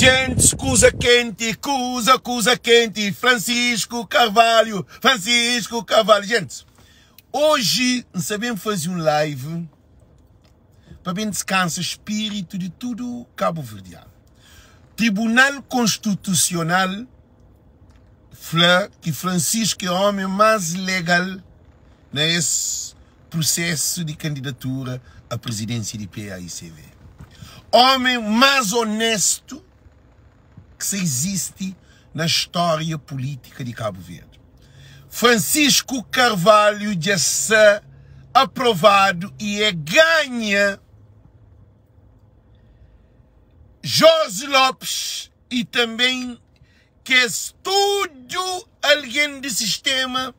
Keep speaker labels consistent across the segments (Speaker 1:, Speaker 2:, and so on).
Speaker 1: Gente, coisa quente, coisa quente, Francisco Carvalho. Gente, hoje nós sabemos fazer um live para bem descansar o espírito de tudo Cabo Verdeano. Tribunal Constitucional fala que Francisco é o homem mais legal nesse processo de candidatura à presidência de PAICV. Homem mais honesto que se existe na história política de Cabo Verde. Francisco Carvalho já está aprovado e ganha Jorge Lopes e também que é tudo alguém do sistema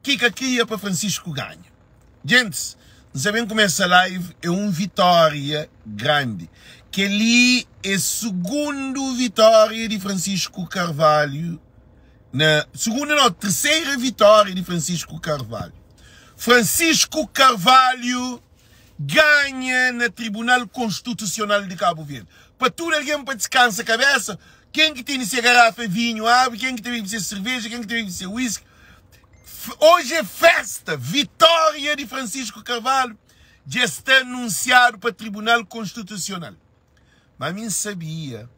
Speaker 1: que queria para Francisco ganha. Gente, não sabem como essa live é uma vitória grande. Que ali é a segunda vitória de Francisco Carvalho. Terceira vitória de Francisco Carvalho. Francisco Carvalho ganha no Tribunal Constitucional de Cabo Verde. Para tudo alguém para descansar a cabeça. Quem que tem essa garrafa de vinho abre, quem que tem essa cerveja, quem que tem esse whisky. Hoje é festa, vitória de Francisco Carvalho. Já está anunciado para o Tribunal Constitucional. Mas eu sabia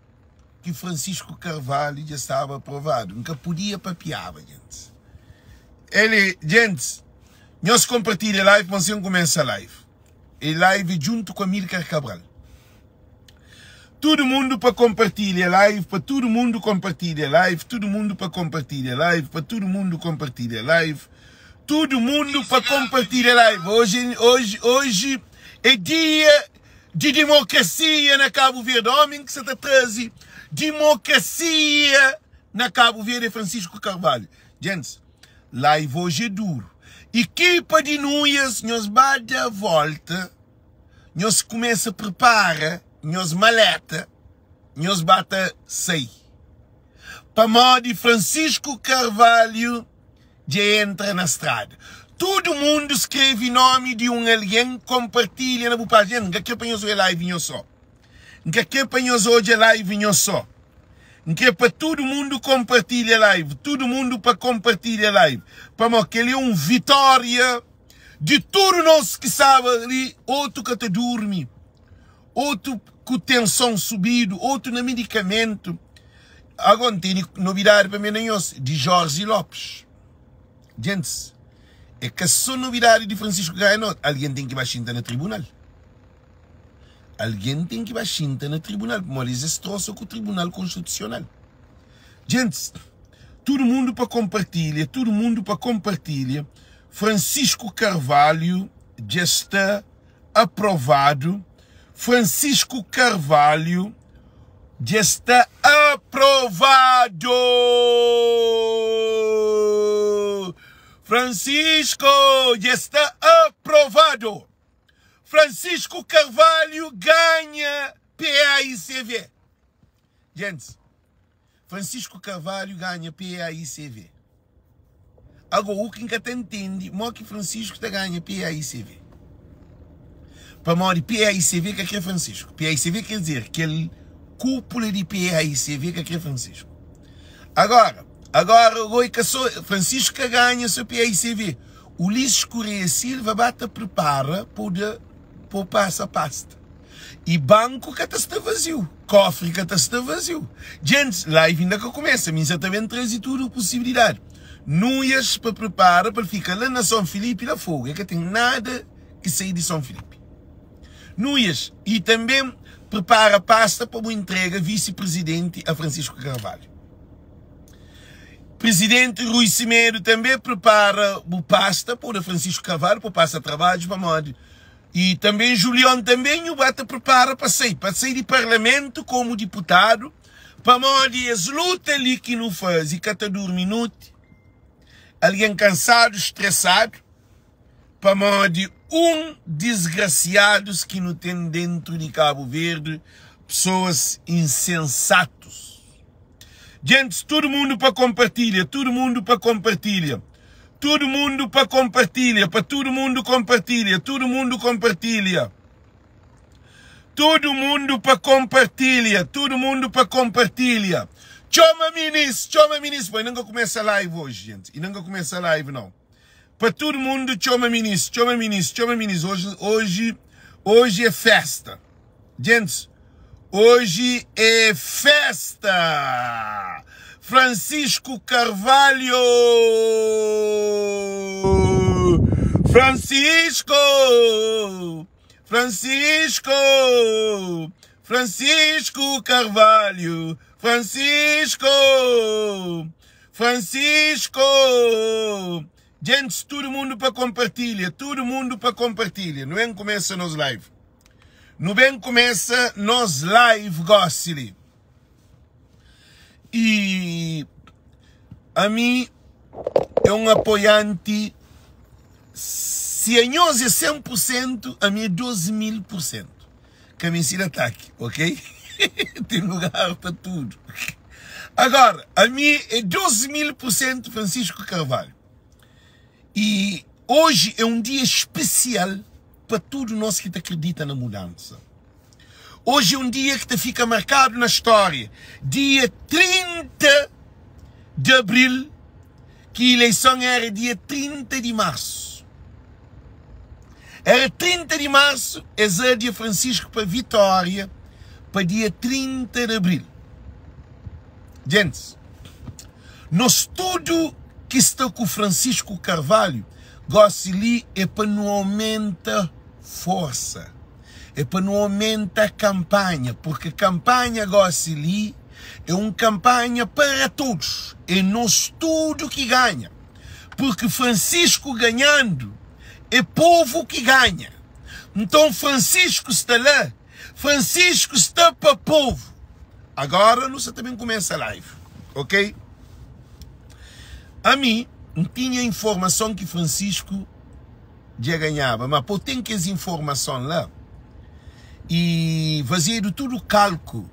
Speaker 1: que Francisco Carvalho já estava aprovado. Nunca podia papiar, gente. Gente, nós compartilhamos a live, mas não começa a live. E live junto com a Amílcar Cabral. Todo mundo para compartilhar a live, para todo mundo compartilhar a live, todo mundo para compartilhar a live, para todo mundo compartilhar a live, todo mundo para compartilhar a live. Hoje é dia de democracia na Cabo Verde. Homem que se traz democracia na Cabo Verde é Francisco Carvalho. Gente, live hoje é duro. Equipa de nós bate a volta, nós começa a preparar, nós maleta, nós bate sair. Para modo Francisco Carvalho já entra na estrada. Todo mundo escreve nome de alguém, compartilha na página. Não quer para nós a live só. Não quer para nós hoje a live só. Não quer para todo mundo compartilhar a live. Todo mundo para compartilhar a live. Para mostrar que ele é uma vitória de tudo nós que sabe ali. Outro que te dorme. Outro com tensão subido. Outro no medicamento. Agora tem novidade para mim de Jorge Lopes. Gente, é que só novidade de Francisco Carvalho. Alguém tem que baixar no tribunal. Alguém tem que baixar no tribunal. Mas eles destroçam com o Tribunal Constitucional. Gente, todo mundo para compartilhar. Todo mundo para compartilhar. Francisco Carvalho já está aprovado. Francisco Carvalho já está aprovado. Francisco já está aprovado. Francisco Carvalho ganha PAICV. Gente, Francisco Carvalho ganha PAICV. Agora, o que ainda entende, é que Francisco está ganha PAICV. Para morrer PAICV que é Francisco. PAICV quer dizer que ele cúpula de PAICV que é Francisco. Agora, Francisco ganha seu PAICV. Ulisses Correia Silva bate prepara para passar pasta. E banco que está vazio. Cofre que está vazio. Gente, live ainda que começa. Mas também traz tudo possibilidade. Nós para preparar para ficar lá na São Filipe lá fogo. É que tem nada que sair de São Filipe. Nós e também prepara pasta para uma entrega vice-presidente a Francisco Carvalho. Presidente Rui Cimeiro também prepara o pasta para Francisco Carvalho, para passar trabalho para modo. E também Julião também o bate prepara para sair de parlamento como deputado, para modo as lutas ali que não faz e que está dormindo, alguém cansado, estressado, para modo desgraciados que não tem dentro de Cabo Verde, pessoas insensatos. Gente, todo mundo para compartilhar, todo mundo para compartilhar. Todo mundo para compartilhar, para todo mundo compartilha, todo mundo compartilha. Todo mundo para compartilhar. Todo mundo para compartilhar. Chama ministro. Pô, não começa a live hoje, gente. E não começa a live, não. Para todo mundo, chama ministro. Hoje é festa. Gente, hoje é festa. Francisco Carvalho. Francisco Carvalho. Francisco. Gente, todo mundo para compartilhar. Não vem começa nos live. Gossili. E a mim é um apoiante. Se a nós é 100%, a mim é 12.000%. Camiseta ataque, ok? Tem lugar para tudo. Agora, a mim é 12.000% Francisco Carvalho. E hoje é um dia especial para todos nós que acreditam na mudança. Hoje é um dia que fica marcado na história. Dia 30 de abril, que a eleição era dia 30 de março. Era 30 de março, esse é dia Francisco para vitória, para dia 30 de abril. Gente, nós tudo que está com Francisco Carvalho, gosto é para não aumentar força, é para não aumentar campanha, porque campanha gosto é uma campanha para todos, é nós tudo que ganha, porque Francisco ganhando, é povo que ganha. Então Francisco está lá, Francisco está para povo. Agora nós também começa a live, ok? A mim, não tinha informação que Francisco já ganhava, mas por ter que essa informação lá, e fazia de tudo cálculo,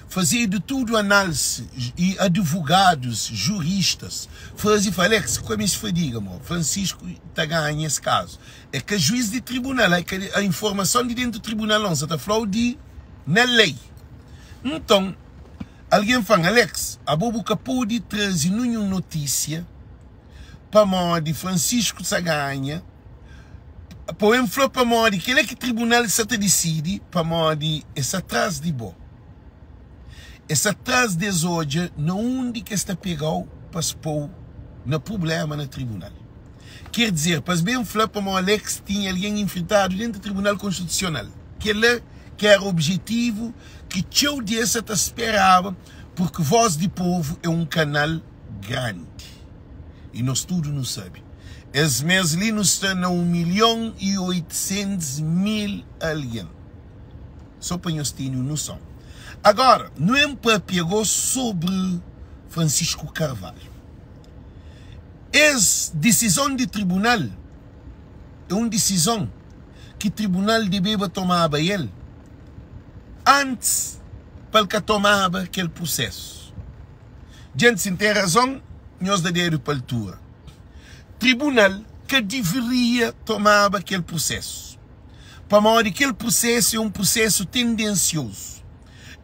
Speaker 1: fazia de tudo análise, e advogados, juristas, fazia, falei, como isso foi, diga, amor, Francisco está ganhando esse caso. É que a juiz de tribunal, é que a informação de dentro do tribunal não está fraude na lei. Então, alguém fala, Alex, a bobuca pode trazer nenhuma notícia para mim de Francisco Saganha, por exemplo, para mim que ele é que o tribunal se decide, para mim de esse atraso de boa. Esse atraso de hoje, não onde que está pegado para se pôr no problema no tribunal. Quer dizer, para bem falar para mim, Alex tinha alguém enfrentado dentro do Tribunal Constitucional, que ele que era o objetivo que eu desse te esperava, porque Voz de Povo é um canal grande. E nós tudo não sabemos. Esse mês ali nos está na 1.800.000 alguém. Só para nós termos noção. Agora, não é para pegar sobre Francisco Carvalho. Essa decisão de tribunal é uma decisão que o tribunal deve tomar a ele antes para que tomava aquele processo. Gente, sem ter razão, nós damos para a altura. Tribunal que deveria tomar aquele processo. Para mim, aquele processo é um processo tendencioso.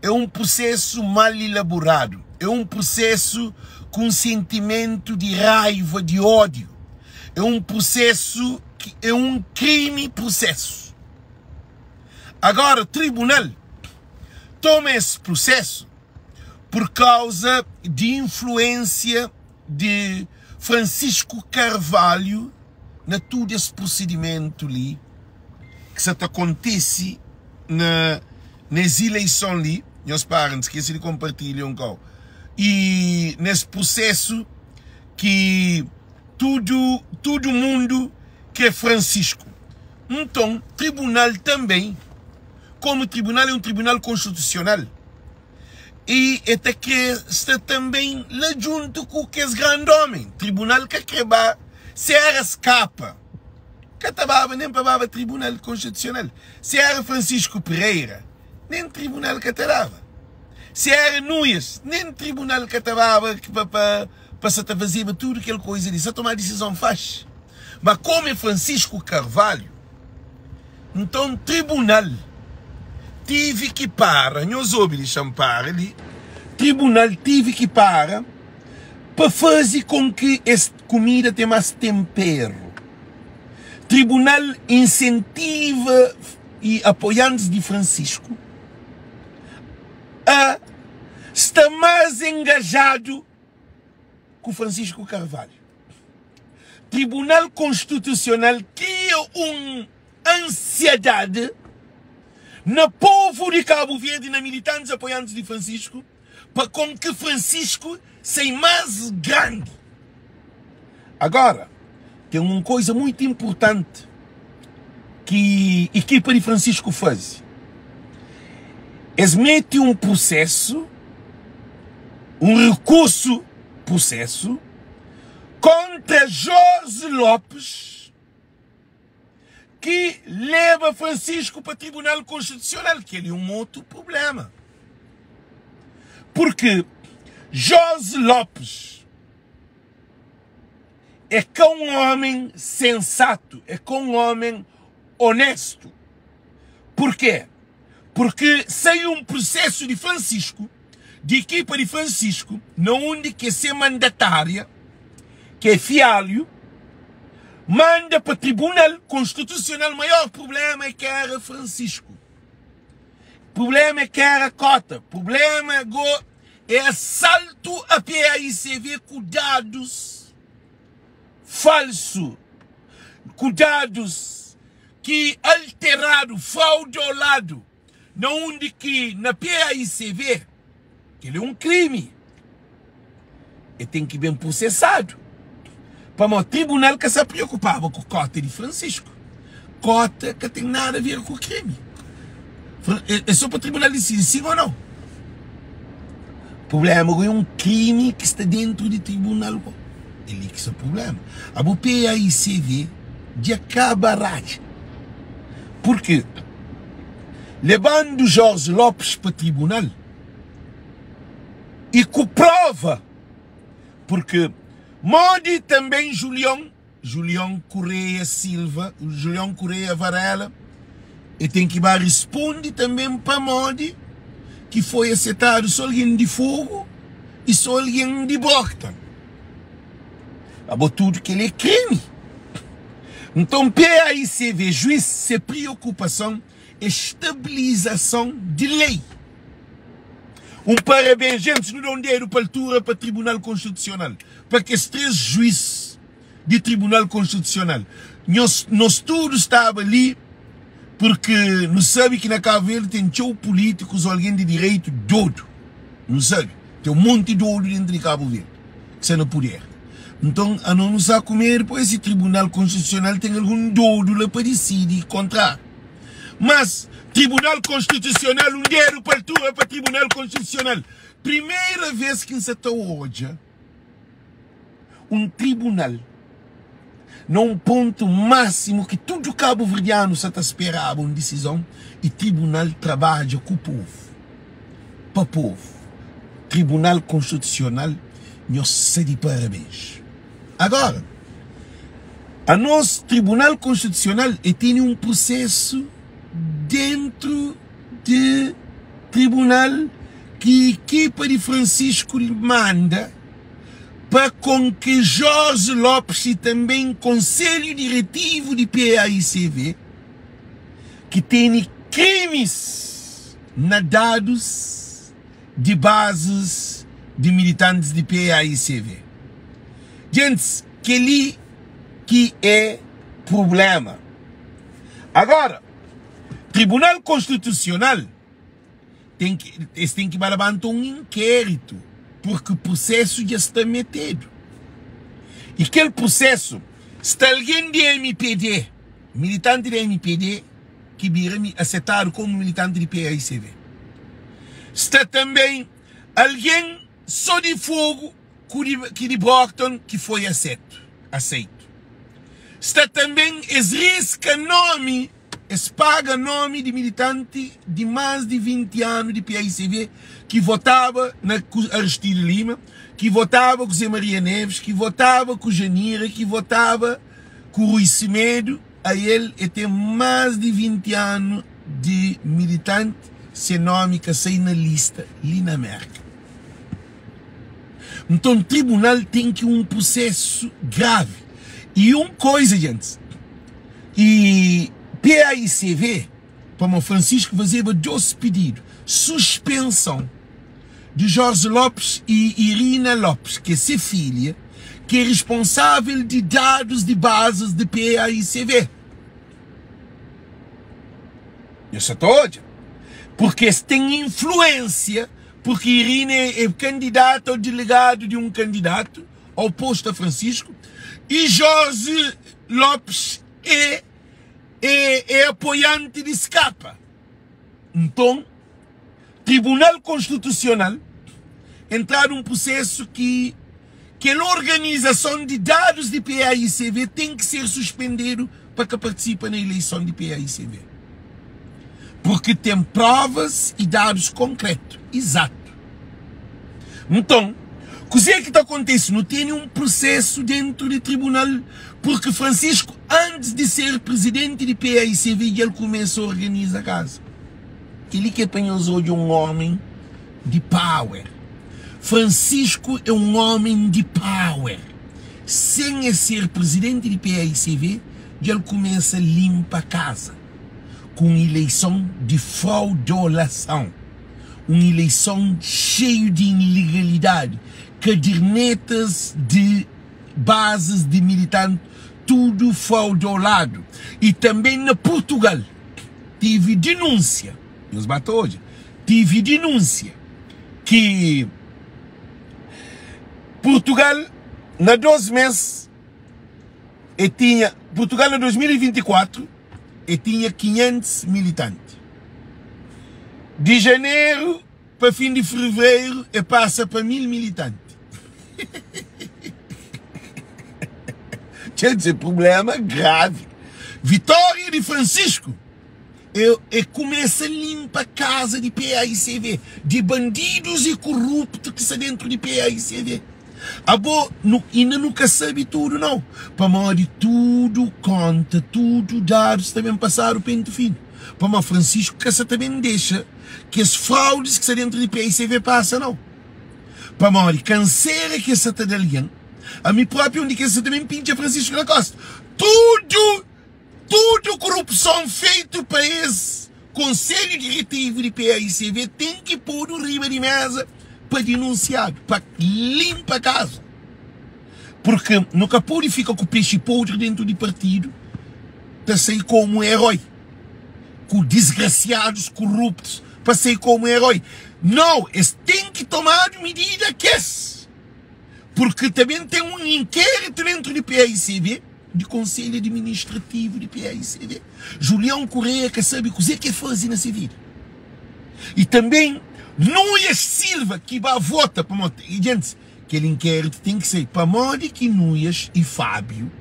Speaker 1: É um processo mal elaborado. É um processo com sentimento de raiva, de ódio. É um processo que é um crime processo. Agora, o tribunal toma esse processo por causa de influência de Francisco Carvalho na todo esse procedimento ali que se acontece nas eleições ali. Meus parentes que se compartilham com e nesse processo que todo mundo que é Francisco. Então, tribunal também, como o tribunal é um tribunal constitucional, e até que está também lá junto com aqueles grandes homens, tribunal que acaba, se era escapa, que estava nem para o tribunal constitucional, se era Francisco Pereira, nem tribunal que estava. Se era Nunes, nem tribunal que estava para se fazer tudo aquela coisa ali, só tomar decisão faz. Mas como é Francisco Carvalho, então tribunal tive que parar, nós ouvimos champar ali, tribunal tive que parar para fazer com que esta comida tenha mais tempero. Tribunal incentiva e apoiantes de Francisco a estar mais engajado com Francisco Carvalho. Tribunal Constitucional cria uma ansiedade no povo de Cabo Verde e na militantes apoiantes de Francisco para com que Francisco seja mais grande. Agora, tem uma coisa muito importante que a equipa de Francisco faz. Eles metem um processo, um processo, contra Jorge Lopes, que leva Francisco para o Tribunal Constitucional, que ele é um outro problema. Porque Jorge Lopes é com um homem sensato, é com um homem honesto. Por quê? Porque saiu um processo de Francisco, de equipa de Francisco, onde que ser mandatária, que é Fialho, manda para o Tribunal Constitucional. O maior problema é que era Francisco. O problema é que era Cota. O problema é assalto a PAICV com dados falsos, com dados que alteraram, fraudulado, onde que na PAICV, que ele é um crime, e tem que ir bem processado. Para o tribunal que se preocupava com a Cota de Francisco. Cota que tem nada a ver com o crime. É só para o tribunal decidir sim ou não. O problema é um crime que está dentro do tribunal. Ele que é o problema. A PAICV de acabará. Por quê? Levando Jorge Lopes para o tribunal e com prova, porque Modi também Julião Correia Silva, Julião Correia Varela, e tem que responder também para Modi, que foi aceitado só alguém de Fogo e só alguém de Brockton. Tudo que ele é crime. Então, PAICV, juiz, se preocupação, estabilização de lei. Um parabéns, gente, não dão dinheiro para a altura para o Tribunal Constitucional. Para que esses 3 juízes do Tribunal Constitucional, nós todos estávamos ali, porque não sabe que na Cabo Verde tem show políticos ou alguém de direito doido. Não sabe? Tem um monte de doido dentro de Cabo Verde, que você não puder. Então, a não sabe comer, pois esse Tribunal Constitucional tem algum doido lá para decidir contra. Mas, Tribunal Constitucional, um dinheiro para altura para Tribunal Constitucional. Primeira vez que se está hoje, um tribunal, num ponto máximo que todo cabo-verdiano se esperava uma decisão, e tribunal trabalha com o povo, para o povo. Tribunal Constitucional, nós se de parabéns. Agora, a nosso Tribunal Constitucional tem um processo dentro do tribunal que a equipa de Francisco lhe manda para com que Jorge Lopes e também Conselho Diretivo de PAICV, que tem crimes na dados de bases de militantes de PAICV. Gente, que é problema. Agora, Tribunal Constitucional tem que levantar um inquérito, porque o processo já está metido. E aquele processo, está alguém de MPD, militante de MPD, que vira aceitado como militante de PAICV. Está também alguém só de Fogo, que de Brockton, que foi aceito. Está também risca nome, paga nome de militante de mais de 20 anos de PAICV, que votava na Aristide Lima, que votava com Zé Maria Neves, que votava com Janira, que votava com Rui Semedo. A ele tem mais de 20 anos de militante seu nome que sai na lista ali na América. Então o tribunal tem que um processo grave. E uma coisa, gente, e PAICV, para o Francisco fazer dois pedidos: suspensão de Jorge Lopes e Irina Lopes, que é sua filha, que é responsável de dados de bases de PAICV. Isso é todo. Porque tem influência, porque Irina é candidata ou delegado de um candidato oposto a Francisco, e Jorge Lopes é apoiante de Escapa. Então, Tribunal Constitucional entrar num processo que a organização de dados de PAICV tem que ser suspendido para que participe na eleição de PAICV. Porque tem provas e dados concretos, exato. Então, o que é que está acontecendo? Não tem um processo dentro do tribunal, porque Francisco, antes de ser presidente de PAICV, ele começou a organizar a casa. Ele que apanhou de um homem de power. Francisco é um homem de power. Sem ser presidente de PAICV, ele começa a limpar a casa. Com eleição de fraudulação. Uma eleição cheia de ilegalidade. Cadernetas de bases de militantes, tudo fraudulado. E também na Portugal, tive denúncia. Nos bateu hoje. Tive denúncia que Portugal, na 12 meses, Portugal, na 2024, tinha 500 militantes. De janeiro para fim de fevereiro, passa para 1000 militantes. Quer dizer, problema grave. Vitória de Francisco. Começa a limpar a casa de PAICV, de bandidos e corruptos que estão dentro de PAICV. Ainda nunca sabe tudo, não. Para morrer tudo conta, tudo dados também passaram o pente fino. Para o Francisco, que essa também deixa que as fraudes que estão dentro de PAICV passam, não. Para morrer canseira que essa está ali. A mim próprio, onde que essa também pinta Francisco da Costa. Tudo corrupção feito para esse Conselho Diretivo de PAICV tem que pôr o riba de mesa para denunciar, para limpar a casa. Porque nunca pode ficar com o peixe podre dentro do partido para sair como um herói. Com desgraciados corruptos para sair como um herói. Não, eles têm que tomar medida que esse. Porque também tem um inquérito dentro do PAICV, de Conselho Administrativo de PAICV. Julião Correia que sabe o que é que faz nessa vida. E também Núñez Silva que vai votar para moto. E gente, aquele inquérito tem que ser para modo que Núñez e Fábio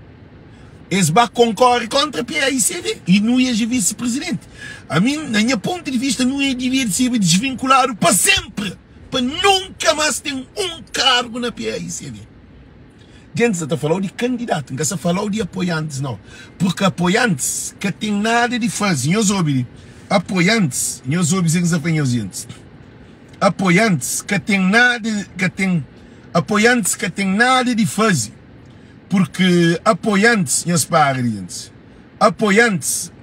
Speaker 1: eles vão concorrer contra a PAICV e Núñez é vice-presidente. A mim, na minha ponto de vista, Núñez devia ser desvinculado para sempre, para nunca mais ter um cargo na PAICV. Gente, você está falando de candidato, não está falando de apoiantes, não. Porque apoiantes que tem nada de fazer, apoiantes, apoiantes que tem nada de fazer. Porque apoiantes, apoiantes,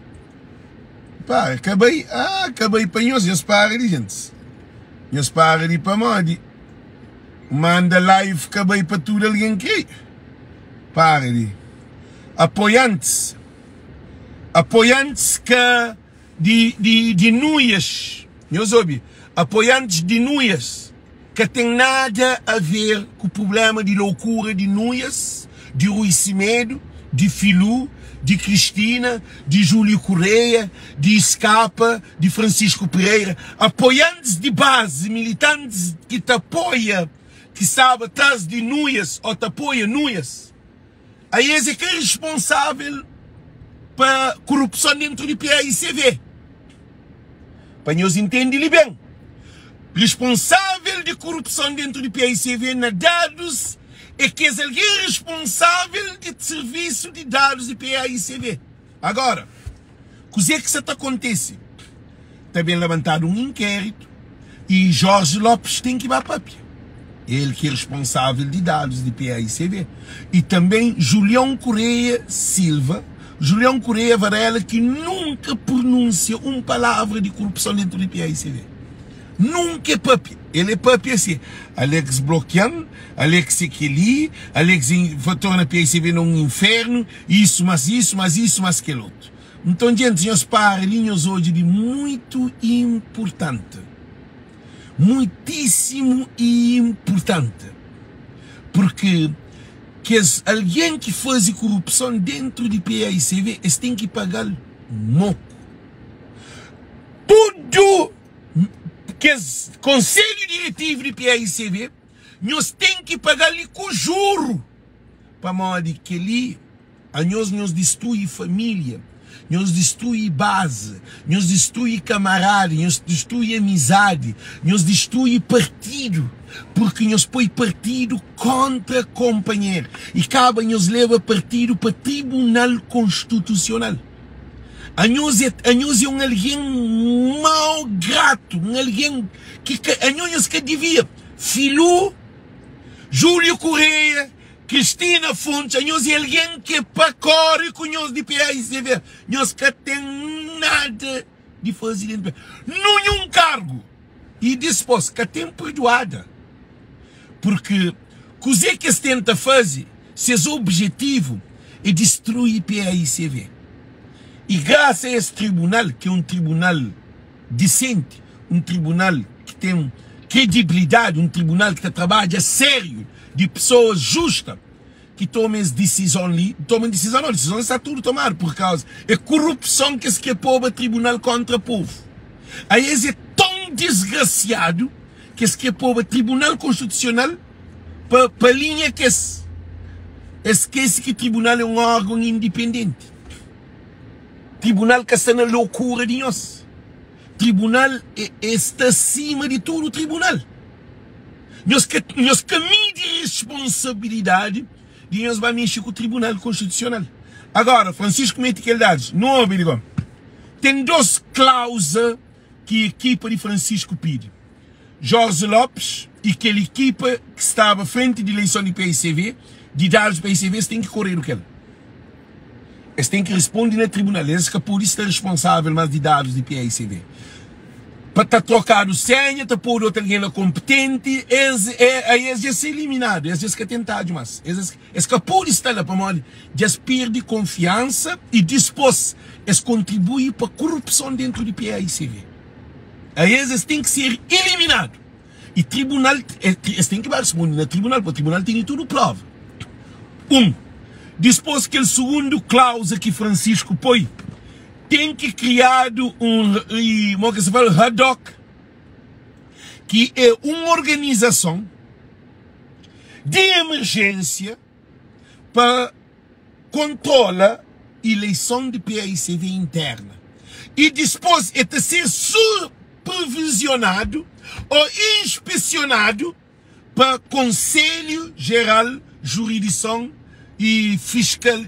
Speaker 1: pá, acabei para nós para gente. Nós para de para modi. Manda live, acabei para tudo alguém que para de apoiantes que de Núñez, apoiantes de Núñez que tem nada a ver com o problema de loucura de Núñez, de Rui Semedo, de Filu, de Cristina, de Júlio Correia, de Escapa, de Francisco Pereira, apoiantes de base, militantes que te apoia, que sabe atrás de Núñez ou te apoia Núñez. Aí esse é que é responsável para corrupção dentro do PAICV. Para nós entender bem. Responsável de corrupção dentro do PAICV na dados é que é alguém responsável de serviço de dados de PAICV. Agora, o que é que isso acontece? também levantado um inquérito e Jorge Lopes tem que ir para a papia. Ele que é responsável de dados de PAICV. E também Julião Correia Silva, Julião Correia Varela, que nunca pronuncia uma palavra de corrupção dentro do PAICV. Nunca é papia. Ele é papia assim. Alex bloqueando, Alex Ekeli, Alex torna a PAICV num inferno, isso, mas aquele outro. Então, gente, nós parlinhos hoje de muito importante. Muitíssimo importante. Porque alguém que faz corrupção dentro de PAICV, eles têm que pagar moco. Tudo que o Conselho Diretivo de PAICV, nós temos que pagar-lhe com juro. Para modo que ele, a nós destrui família, nós destrui base, nós destrui camarada, nós destrui amizade, nós destrui partido, porque nós põe partido contra companheiro e cabe nos leva partido para Tribunal Constitucional. A nós é um alguém mau grato, um alguém que devia Filho, Júlio Correia, Cristina Fontes, a nós é alguém que pacore com nós de PAICV. Nós que tem nada de fazer dentro. Nenhum cargo. E depois que tem perdoada. Porque o que se tenta fazer, seus objetivos é destruir PAICV. E graças a esse tribunal, que é um tribunal decente, um tribunal que tem credibilidade, um tribunal que trabalha sério, de pessoas justas, que tomam decisão ali, tomam decisão, não, decisão está tudo tomado por causa é corrupção que esse povo tribunal contra o povo. Aí é tão desgraciado que esse povo tribunal constitucional para linha que esse tribunal é um órgão independente. Tribunal que está na loucura de nós. Tribunal está acima de tudo o tribunal. Nós caminhamos de responsabilidade de nós vamos mexer com o Tribunal Constitucional. Agora, Francisco Metiqueldades, não obrigou. Tem duas cláusulas que a equipa de Francisco pede. Jorge Lopes e aquela equipa que estava à frente de eleição de PAICV, de dados do PAICV, eles têm que correr o que é. Eles têm que responder no tribunal. Eles que por isso é responsável mais de dados de PAICV. Para estar trocado senha, para pôr outra alguém competente, eles já são eliminados, eles já são tentados, mas eles que por estar lá para morrer, já perdem confiança e depois eles contribuem para a corrupção dentro do PAICV. Aí eles têm que ser eliminados. E tribunal, eles têm que responder no tribunal, porque o tribunal tem tudo prova. Depois que o segundo cláusula que Francisco põe, tem que criar como que se fala, HADOC, que é uma organização de emergência para controlar a eleição de PAICV interna. E depois é de ser supervisionado ou inspecionado para Conselho Geral Jurisdição e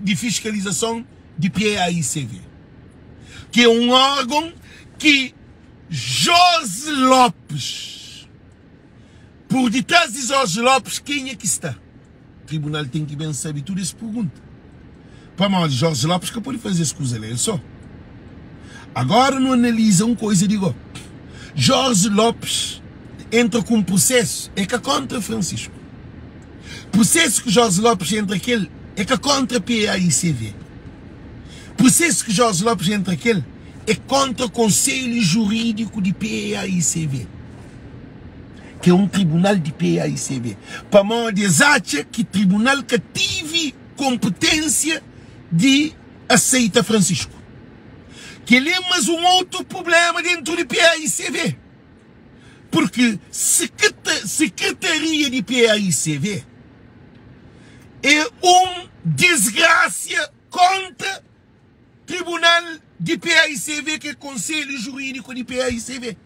Speaker 1: de Fiscalização de PAICV. Que é um órgão que Jorge Lopes, por detrás de Jorge Lopes, quem é que está? O tribunal tem que bem saber tudo essa pergunta. Para mal de Jorge Lopes que pode fazer as coisas ele só. Agora não analisa uma coisa e digo, Jorge Lopes entra com um processo, é que é contra Francisco. Processo que Jorge Lopes entra aquele, é que é contra PAICV. Processo que Jorge Lopes entra aquele é contra o Conselho Jurídico de PAICV, que é um tribunal de PAICV. Para mão de exata que tribunal que tive competência de aceitar Francisco. Que ele é mais um outro problema dentro de PAICV. Porque Secretaria de PAICV é desgraça contra Tribunal de PAICV, que é Conselho Jurídico de PAICV.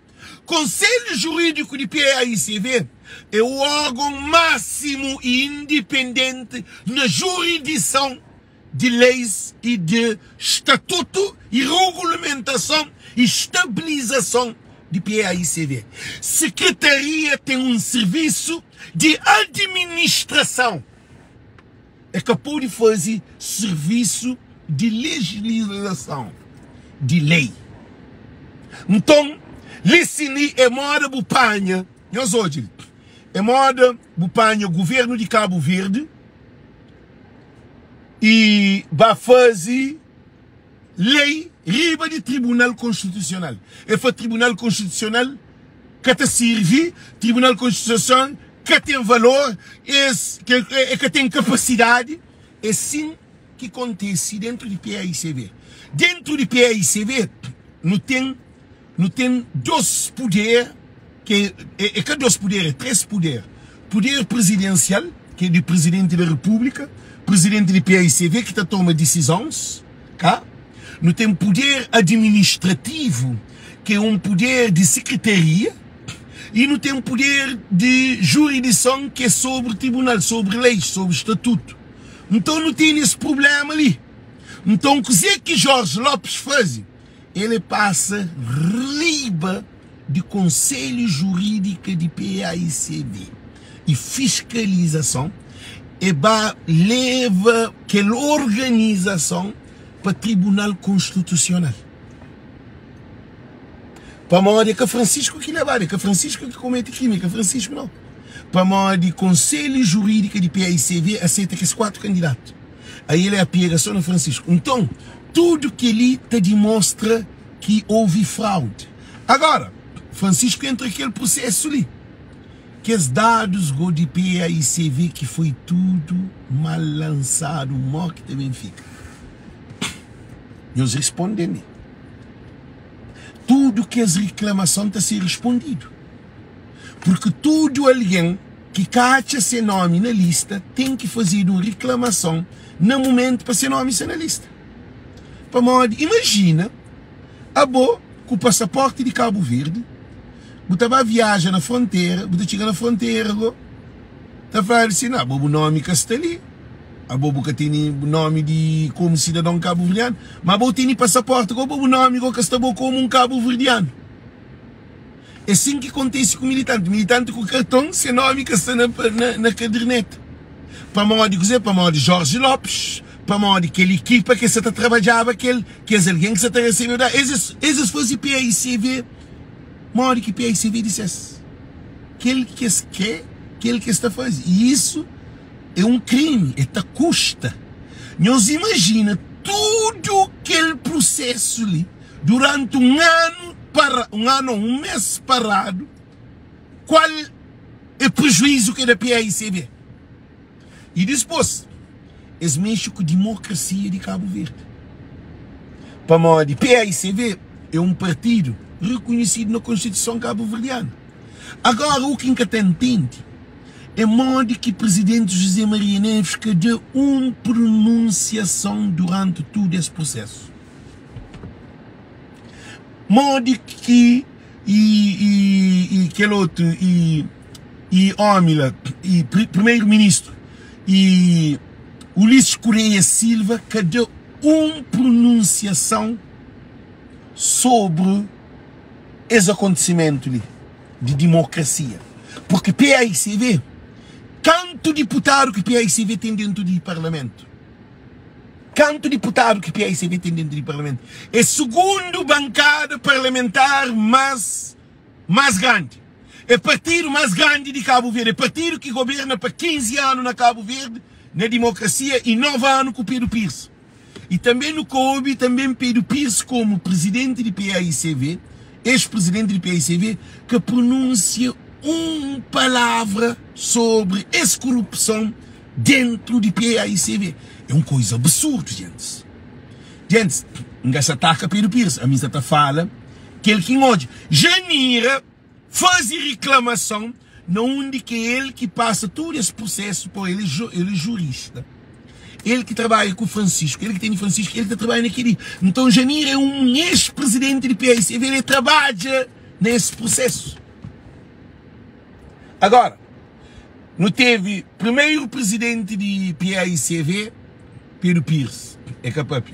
Speaker 1: Conselho Jurídico de PAICV é o órgão máximo e independente na jurisdição de leis e de estatuto e regulamentação estabilização de PAICV. Secretaria tem um serviço de administração. É capaz de fazer serviço de legislação, de lei. Então, Licini é moda bupanha, nós hoje, é moda bupanha o governo de Cabo Verde e vai fazer lei riba de Tribunal Constitucional. É para Tribunal Constitucional que te serve, Tribunal Constitucional que tem valor, que tem capacidade, é sim que acontece dentro de PAICV. Dentro de PAICV, não tem dois poderes, que dois poderes, três poderes. Poder presidencial, que é do presidente da República, presidente de PAICV, que toma decisões, tá? Não tem poder administrativo, que é um poder de secretaria, e não tem poder de jurisdição, que é sobre o tribunal, sobre leis, sobre estatuto. Então não tem esse problema ali. Então o que Jorge Lopes faz? Ele passa riba de conselho jurídico de PAICV e fiscalização e leva aquela organização para o Tribunal Constitucional. Para a que Francisco que levar, que Francisco que comete crime, que Francisco não. Para a conselho jurídico de PAICV aceita que esses 4 candidatos. Aí ele é a pegação no Francisco. Então, tudo que ele te demonstra que houve fraude. Agora, Francisco entra naquele processo ali. Que os dados de PAICV que foi tudo mal lançado, mal que também fica. Nós respondemos. Tudo que as reclamações está a ser respondido. Porque todo alguém que cacha seu nome na lista tem que fazer uma reclamação no momento para seu nome ser na lista. Para modo, imagina, a boa com o passaporte de Cabo Verde, você vai viajar na fronteira, você chega na fronteira, você fala assim, não, o nome que está ali, a boa que tem o nome de como cidadão cabo-verdiano, mas você tem passaporte, o nome que está como um cabo-verdiano. É assim que acontece com o militante. O militante com o cartão, seu nome que está na caderneta. Para modo de para modo de Jorge Lopes, para modo de aquela equipa que está trabalhava, que é alguém que está recebendo. Esses fossem PAICV, modo que PAICV dissesse. Aquele que quer, aquele que está fazendo. E isso é um crime, é custa. Nós imagina todo aquele processo ali, durante um mês parado, qual é o prejuízo que é da PAICV? E depois, eles mexem com a democracia de Cabo Verde. Para modo de PAICV é um partido reconhecido na Constituição cabo-verdiana. Agora, o que entende é modo que o presidente José Maria Neves que deu uma pronunciação durante todo esse processo. Modo que aquele outro e Ómila e primeiro-ministro e Ulisses Correia Silva que deu uma pronunciação sobre esse acontecimento ali, de democracia. Porque PAICV, quanto deputado que PAICV tem dentro do parlamento? Quanto deputado que PAICV tem dentro do parlamento? É a segunda bancada parlamentar mais grande. É o partido mais grande de Cabo Verde. É o partido que governa para 15 anos na Cabo Verde, na democracia, e 9 anos com o Pedro Pires. E também no coube, também Pedro Pires como presidente de PAICV, ex-presidente de PAICV, que pronuncia uma palavra sobre essa corrupção dentro de PAICV. É uma coisa absurda, gente. Gente, ninguém se ataca Pedro Pires. A missa fala que ele que hoje Janira faz reclamação onde que ele que passa todo esse processo, por ele é jurista. Ele que trabalha com o Francisco, ele que tem o Francisco, ele que trabalha naquele. Então Janira é um ex-presidente de PAICV, ele trabalha nesse processo. Agora, não teve primeiro presidente de PAICV, Pedro Pires, é capaz.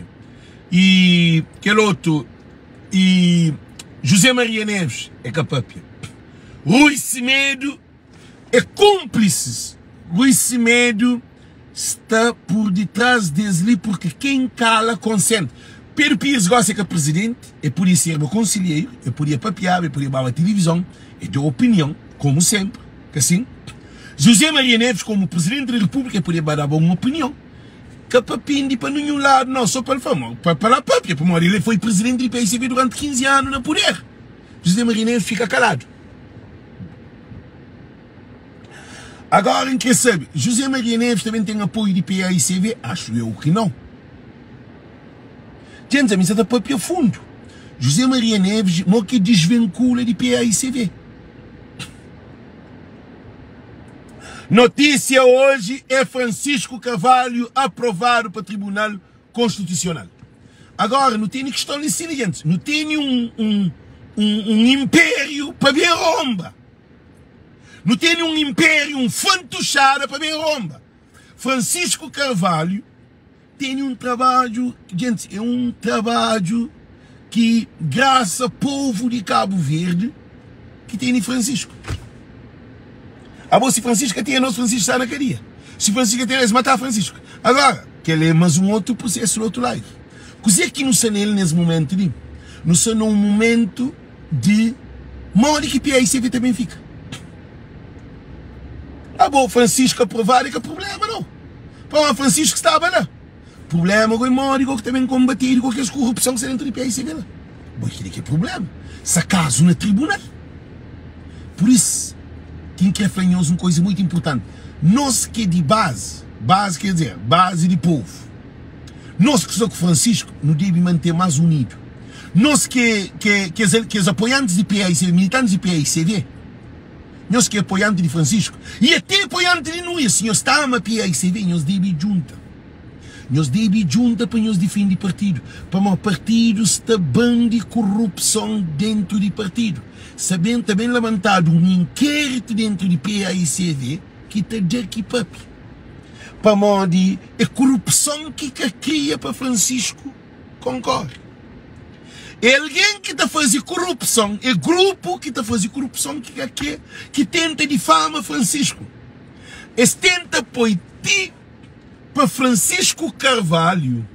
Speaker 1: E aquele outro, E José Maria Neves é capapia. Rui Semedo é cúmplice. Rui Semedo está por detrás dele porque quem cala consente. Pedro Pires gosta que é presidente, é por isso ser meu conselheiro, é por ir papiar, é por ir para a televisão, é de opinião, como sempre, que assim. José Maria Neves, como presidente da República, é por ir dar uma opinião. Que papinde para nenhum lado, não, só para a papia, para ele foi presidente do PSB durante 15 anos no poder. José Maria Neves fica calado. Agora, quem sabe, José Maria Neves também tem apoio de PAICV? Acho eu que não. Gente, a missa está papia fundo. José Maria Neves não que desvincula de PAICV. Notícia hoje é Francisco Carvalho aprovado para o Tribunal Constitucional. Agora, não tem questão de ensino, gente. Não tem um império para ver romba. Não tem um império, um fantochada para ver romba. Francisco Carvalho tem um trabalho, gente, é um trabalho que, graças ao povo de Cabo Verde, que tem em Francisco. Se Francisco tinha, não, Francisco está na cadeia. Se Francisco tinha, eles mataram Francisco. Agora, que ele é mais um outro processo, outro live. Coisa que não sei nele nesse momento, não sei num momento de morte que PAICV também fica. Francisco aprovado, que problema não. Para Francisco estava lá. Problema com o Mórico que também combater com aquelas corrupção que se dentro do PAICV lá. Que é problema. Se caso na tribunal. Por isso, tem que refletir uma coisa muito importante. Nós que é de base quer dizer, base de povo. Nós que somos Francisco, não devemos manter mais unido. Nós que os apoiantes de PAICV, militantes de PAICV, nós que apoiantes de Francisco, e até apoiantes de nós, se nós estamos a PAICV, nós devemos juntar. Nós devemos juntar para nós defender partido. Para o partido está bem de corrupção dentro do partido. Sabendo também levantado um inquérito dentro de PAICV que está de aqui papi. Para modo de a corrupção que cria para Francisco concorre. É alguém que está fazendo corrupção, é grupo que está fazendo corrupção que tenta difamar Francisco. Eles tentam pôr para Francisco Carvalho.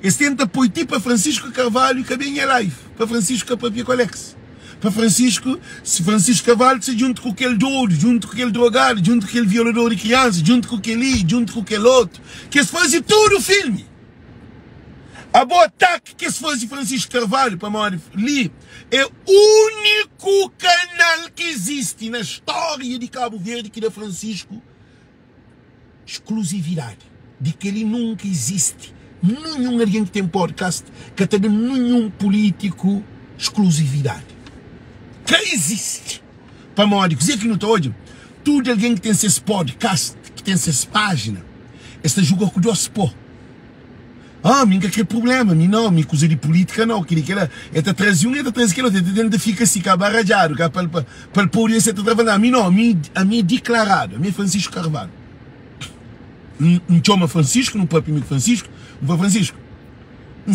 Speaker 1: Eles tentam pôr para Francisco Carvalho que vem a live. Para Francisco Papia Colex. Para Francisco, se Francisco Carvalho se junto com aquele doido, junto com aquele drogado, junto com aquele violador de crianças, junto com aquele, junto com aquele outro, que eles fazem tudo o filme. A boa ataque que se faz de Francisco Carvalho para morrer ali é o único canal que existe na história de Cabo Verde que dá Francisco exclusividade. De que ele nunca existe. Nenhum alguém que tem podcast que tem nenhum político exclusividade. Que existe. Para morrer. Dizer que não estou hoje. Tudo alguém que tem esses podcast, que tem essas páginas, esta julga com dois pó. Minha que problema, me coisa de política não, que ela está trazendo um, está trazendo aquilo, tenta ficar assim, cabarajado, para poder ser trabalhando. A mim é declarado, a mim é Francisco Carvalho. Não chama Francisco, não pode Francisco, não pode Francisco. Não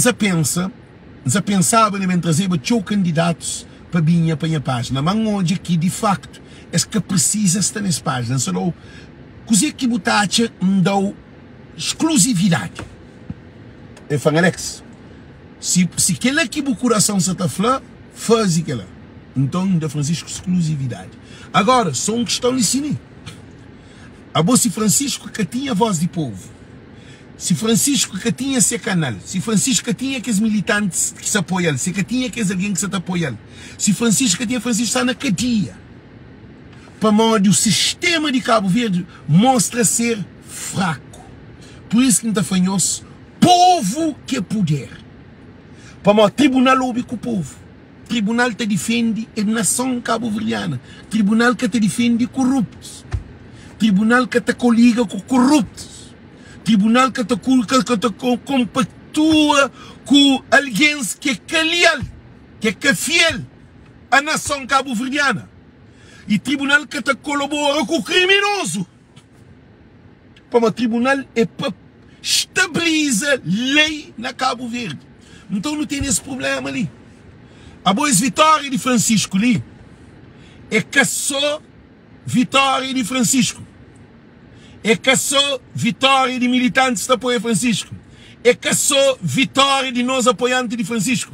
Speaker 1: pensava em trazer os candidatos para a minha página, mas hoje aqui, de facto, é que precisa estar nessa página, só coisa que botacha me dá exclusividade. Eu falo, Alex, se aquela que o coração se está falando, faz aquela. Então, da Francisco, exclusividade. Agora, só uma questão de ensino. Se Francisco que tinha voz de povo, se Francisco que tinha seu canal, se Francisco que tinha aqueles militantes que se apoiam, se que tinha aqueles alguém que se apoia, se Francisco que tinha Francisco está na cadeia, para modo o sistema de Cabo Verde mostra ser fraco. Por isso que não está fanhoso. Povo que é poder. Para o tribunal ouve com o povo. Tribunal te defende a nação cabo-verdiana. Tribunal que te defende corruptos. Tribunal que te coliga com corruptos. Tribunal que te compactua com alguém que é leal, que é fiel à nação cabo-verdiana. E tribunal que te colabora com o criminoso. Para o tribunal é para estabiliza lei na Cabo Verde. Então não tem esse problema ali. A boa vitória de Francisco ali é caçou vitória de Francisco. É caçou vitória de militantes que apoiam Francisco. É caçou vitória de nós apoiantes de Francisco.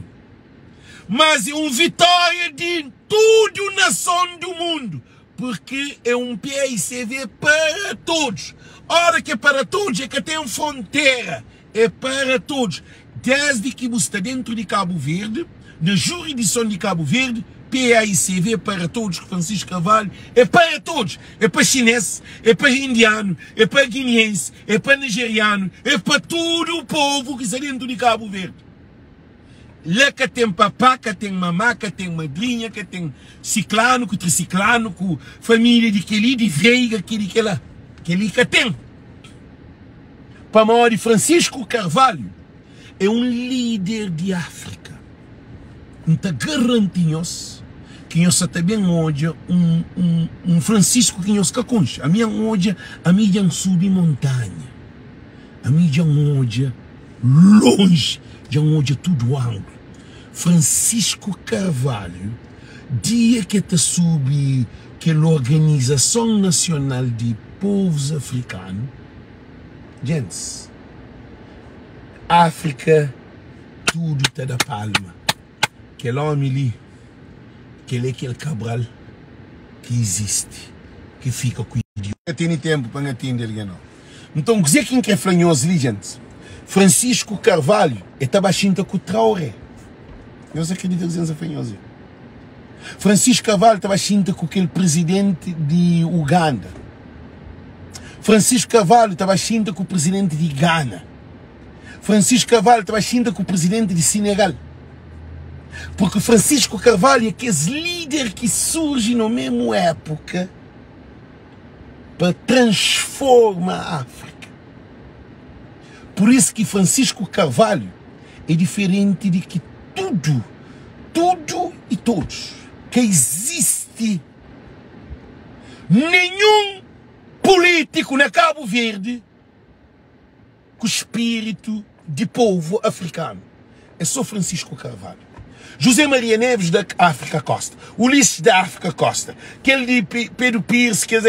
Speaker 1: Mas é uma vitória de toda a nação do mundo. Porque é um PAICV para todos. Ora que é para todos, é que tem fronteira. É para todos. Desde que você está dentro de Cabo Verde, na jurisdição de Cabo Verde, PAICV para todos, Francisco Carvalho, é para todos. É para chinês, é para indiano, é para guineense, é para nigeriano, é para todo o povo que está dentro de Cabo Verde. Lá que tem papá, que tem mamá, que tem madrinha, que tem ciclano, que triciclano, com família de aquele, de veiga, aquele que tem. Para maior de Francisco Carvalho, é um líder de África. Então garantimos que nós também hoje um Francisco que nós conhece. A minha hoje, a minha subir montanha. A minha hoje longe, já hoje tudo ângulo. Francisco Carvalho, dia que te subi que a Organização Nacional de Povos Africanos, gente, África, tudo está da palma. Aquele homem ali, aquele Cabral que existe, que fica com o idiota. Não tem tempo para atender ele, não. Então, dizer quem que é flanhoso ali, gente? Francisco Carvalho estava baixinho com o Traoré. Eu não acredito que ele é flanhoso. Francisco Carvalho estava baixinho com aquele presidente de Uganda. Francisco Carvalho estava baixinho com o presidente de Ghana. Francisco Carvalho estava baixinho com o presidente de Senegal. Porque Francisco Carvalho é aquele líder que surge na mesma época para transformar a África. Por isso que Francisco Carvalho é diferente de que tudo e todos que existe. Nenhum político na Cabo Verde com espírito de povo africano. É só Francisco Carvalho. José Maria Neves da África Costa, Ulisses da África Costa, aquele de Pedro Pires, que é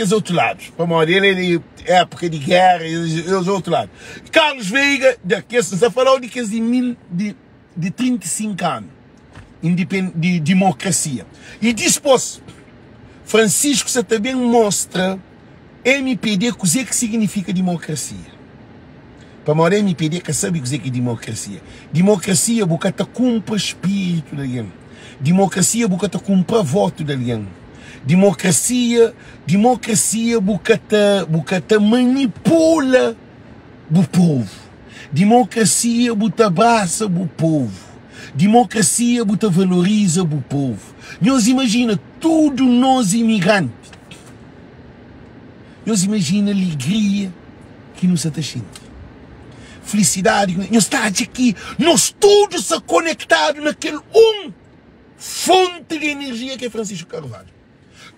Speaker 1: os outros lados. Ele é de época de guerra, e os outros lados. Carlos Veiga, que está falando de 35 anos de democracia. E depois, Francisco também mostra MPD, o que significa democracia. Para morar MPD que sabe o que é democracia. Democracia bocata cumpre espírito de alguém. Democracia bocata cumpre voto de alguém. Democracia bocata manipula o povo. Democracia bota abraça o povo. Democracia bota valoriza o povo. Nós imagina tudo nós imigrantes. Nós imagina a alegria que nos atachamos. Felicidade, nós estamos aqui, nós todos se conectados naquele fonte de energia que é Francisco Carvalho.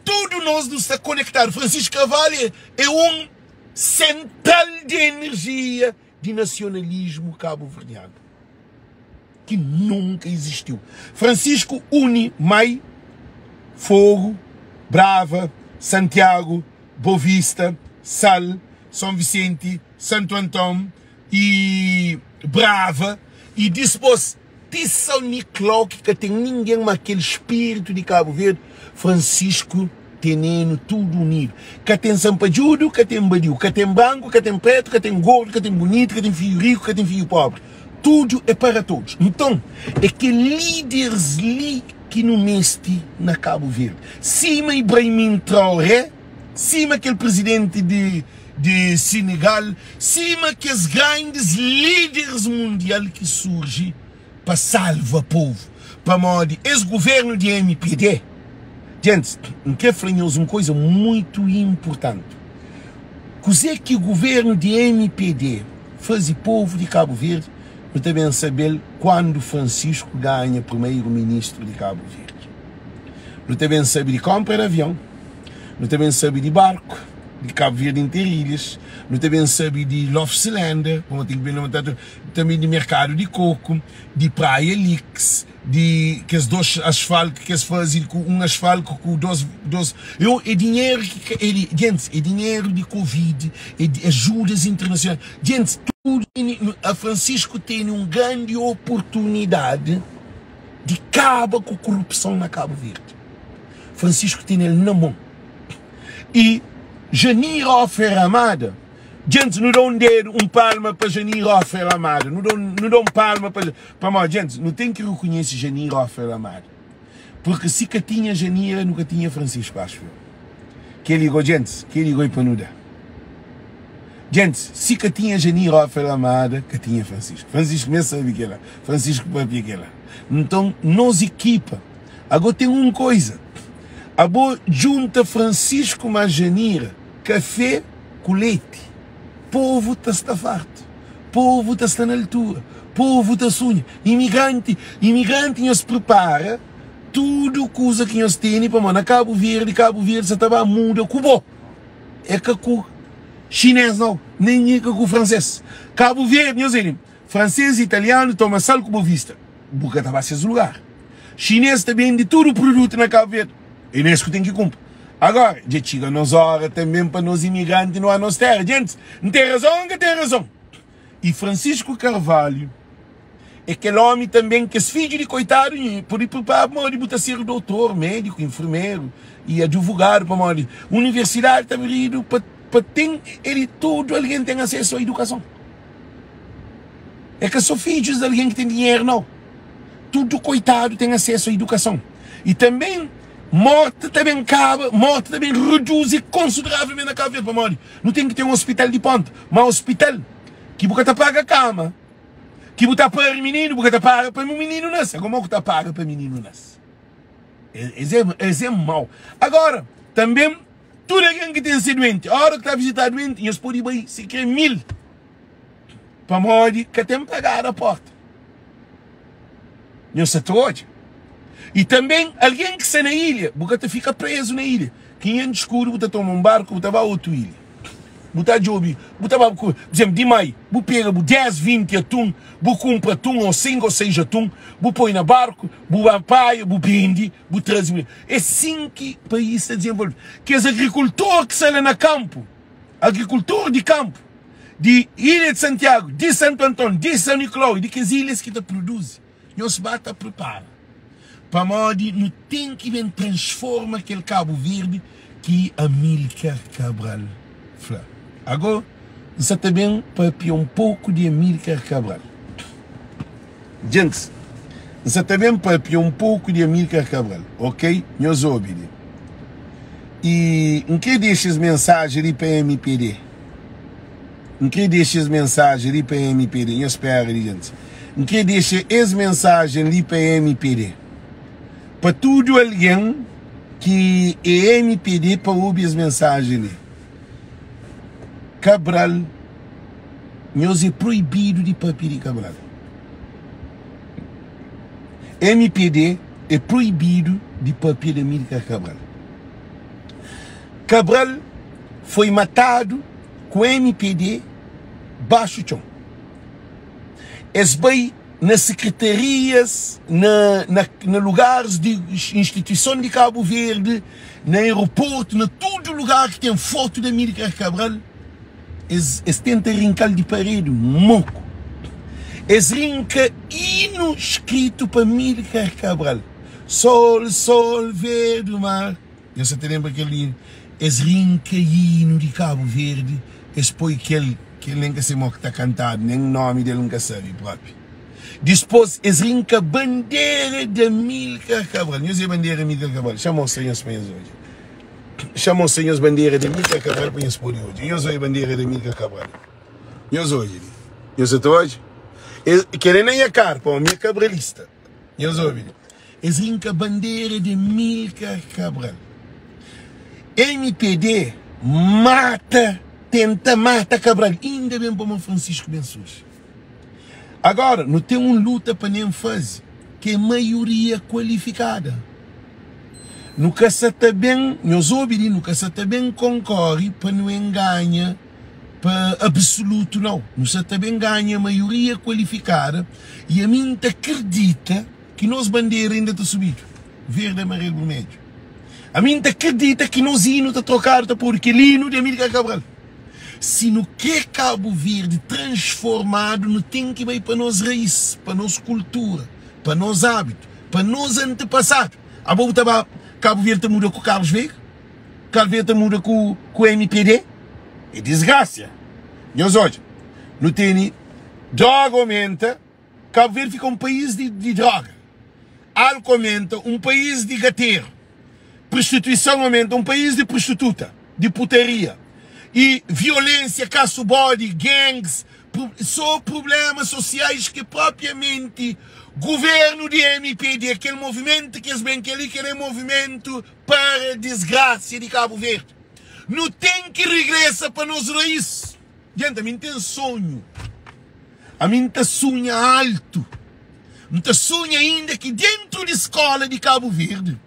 Speaker 1: Todos nós nos está conectados. Francisco Carvalho é central de energia de nacionalismo cabo-verdiano que nunca existiu. Francisco une Mai, Fogo, Brava, Santiago, Boa Vista, Sal, São Vicente, Santo Antão e Brava, e depois São Nicolau, que tem ninguém mas aquele espírito de Cabo Verde. Francisco tenendo tudo unido. Que tem Sampajudo, que tem Badiu, que tem branco, que tem preto, que tem gordo, que tem bonito, que tem filho rico, que tem filho pobre. Tudo é para todos. Então, é que líderes ali que não meste na Cabo Verde. Cima Ibrahim Traoré, cima aquele presidente de Senegal, cima que os grandes líderes mundiais que surgem para salvar o povo, para modo esse governo de MPD. Gente, não quero falar uma coisa muito importante. Que o governo de MPD faz o povo de Cabo Verde, eu também saber quando Francisco ganha primeiro-ministro de Cabo Verde. Eu também sabe de compra de avião, eu também sabe de barco, de Cabo Verde Interilhas, não também sabe de Lofslander, como tem bem também de mercado de coco, de Praia Lix, de que as dois asfaltos que se fazem com um asfalto com dois é dinheiro que gente, é dinheiro de Covid, é de ajudas internacionais, gente, tudo a Francisco tem uma grande oportunidade de acabar com a corrupção na Cabo Verde. Francisco tem ele na mão. E Janira Ferramada, gente, não dão um palma para Janira Ferramada, não dão palma para mais, gente, não tem que reconhecer Janira Ferramada. Porque se que tinha Janira, nunca tinha Francisco, acho eu. Que ele ligou, gente, que ele ligou para não dar. Gente, se que tinha Janira Ferramada, que tinha Francisco. Francisco mesmo sabe que ela, Francisco para aquela. Então, nos equipa. Agora tem uma coisa. A boa junta Francisco mais Janira, café com leite. Povo está farto. Povo está na altura. Povo está sonha. Imigrante não se prepara. Tudo coisa que nós temos para mandar Cabo Verde se estava muda. Cubo. É que com chinês não. Nem é que com francês. Cabo Verde, nós temos francês e italiano, toma sal como vista. Porque estava a ser lugar. Chinês também de todo o produto na Cabo Verde. É nisso que tem que cumprir. Agora, já chega nos horas também para nós imigrantes não há nossa terra. Gente, não tem razão, que tem razão. E Francisco Carvalho é aquele homem também que é filho de coitado, por ir para a ser doutor, médico, enfermeiro e advogado para a universidade está abrindo para ter ele tudo, alguém tem acesso à educação. É que são filhos de alguém que tem dinheiro, não. Tudo coitado tem acesso à educação. E também morte também acaba, morte também reduz consideravelmente a Cabo Verde para morrer. Não tem que ter um hospital de ponta, mas um hospital que você paga a cama, que você paga para o menino, você paga para o menino nascer. Como você paga para o menino nascer? É mau. Agora, também, tudo alguém que tem sido doente, a hora que está visitando doente, eles podem ir se quer 1000 para morrer, que tem que pagar a porta. Não se hoje. E também, alguém que está na ilha, você fica preso na ilha. Quem é escuro, você toma um barco, você vai a outra ilha. Você joga, você vai, por exemplo, de maio, você pega 10, 20 atum, você compra atum, ou 5 ou 6 atum, você põe no barco, você vai a praia, você vende, você traz. É assim que o país está desenvolvido. Que os agricultores que saem no campo, agricultor de campo, de Ilha de Santiago, de Santo Antônio, de São Nicolau, de que as ilhas que produzem, não se bata a preparar. Para modo, não tem que vir transforma aquele Cabo Verde que Amílcar Cabral fala. Agora, você também para um pouco de Amílcar Cabral. Gente, você também para um pouco de Amílcar Cabral, ok? Nós ouvimos. E em que deixa as mensagens ali para a MPD? Em que deixa as mensagens ali para a MPD? Eu espero, gente. Em que deixa as mensagens ali para a MPD? Para tudo alguém que é MPD para ouvir as mensagens ali. Cabral, nós é proibido de papel de Cabral. MPD é proibido de papel de Amílcar Cabral. Cabral foi matado com MPD baixo chão. Esbei nas secretarias, na lugares de instituição de Cabo Verde, no aeroporto, na todo lugar que tem foto de Amílcar Cabral, eles tentam rincar de parede, moco. Eles rincam hino escrito para Amílcar Cabral. Sol, sol, verde, mar. Você te lembra aquele hino? Eles rincam hino de Cabo Verde, eles põem aquele nem que se moca está cantado, nem o nome dele nunca sabe próprio. Depois, eles rincam bandeira de Amílcar Cabral. Não é bandeira de Amílcar Cabral. Chama os senhores para hoje. Chama os senhores bandeira de Amílcar Cabral para eles por hoje. Eu sou a bandeira de Amílcar Cabral. Eu sou hoje. Eu sou hoje. Querem nem a carpa, a minha cabralista. Eu sou hoje. Eles rincam bandeira de Amílcar Cabral. MPD tenta matar Cabral. Ainda bem para o Francisco Bensouche. Agora, não tem uma luta para nem fazer, que é maioria qualificada. Nunca se também, meus ouvintes, nunca se também concorre para não enganar para absoluto, não. Não se também ganha maioria qualificada e a mim acredita que nós bandeira ainda está subido. Verde, amarelo, vermelho. A mim acredita que nós hino está trocado por aquele hino de Amílcar Cabral. Se no que Cabo Verde transformado, não tem que ir para nós raízes, para nossa cultura, para nosso hábito, para nosso antepassado. A boa estava Cabo Verde muda com o Carlos Veiga, Cabo Verde muda com o MPD. É desgraça. Meus olhos, não tem droga aumenta, Cabo Verde fica um país de droga. Álcool aumenta, um país de gateiro. Prostituição aumenta, um país de prostituta, de putaria. E violência, caço-bode, gangues, só problemas sociais que propriamente governo de MPD, aquele movimento que é aquele movimento para a desgraça de Cabo Verde. Não tem que regressar para nos raízes. Gente, a mim tem sonho. A mim tem sonho alto. Não tem sonho ainda que dentro da escola de Cabo Verde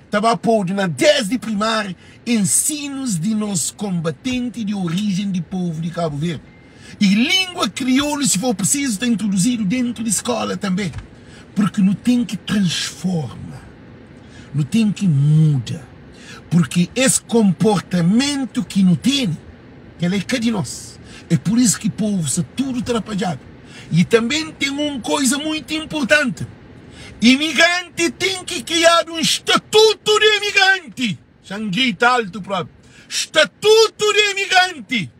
Speaker 1: estava pondo na 10 de primária ensinos de nós combatentes de origem de povo de Cabo Verde. E língua crioula, se for preciso, está introduzido dentro da escola também. Porque não tem que transformar. Não tem que mudar. Porque esse comportamento que não tem, que ele é cá de nós. É por isso que o povo está tudo atrapalhado. E também tem uma coisa muito importante. Imigrante tem que criar um estatuto de imigrante. Xanguita alto próprio. Estatuto de imigrante.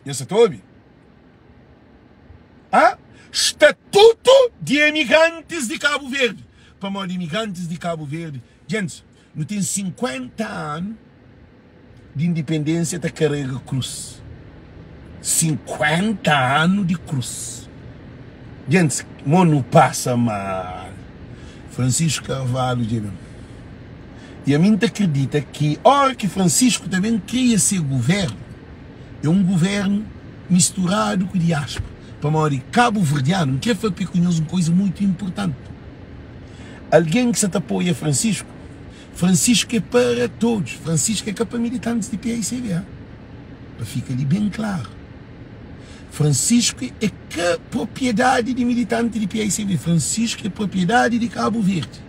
Speaker 1: Você está ouvindo? Ah? Estatuto de imigrantes de Cabo Verde. Para modo de imigrantes de Cabo Verde. Gente, não tem 50 anos de independência da carrega cruz. 50 anos de cruz. Gente, não passa mal. Francisco Carvalho, e a mim acredita que a hora que Francisco também cria ser governo, é um governo misturado com diáspora. Para modo de Cabo Verdeano, que é uma coisa muito importante. Alguém que se apoia Francisco, Francisco é para todos. Francisco é para militantes de PAICV. Fica ali bem claro. Francisco é que propriedade de militante de PAICV. Francisco é propriedade de Cabo Verde.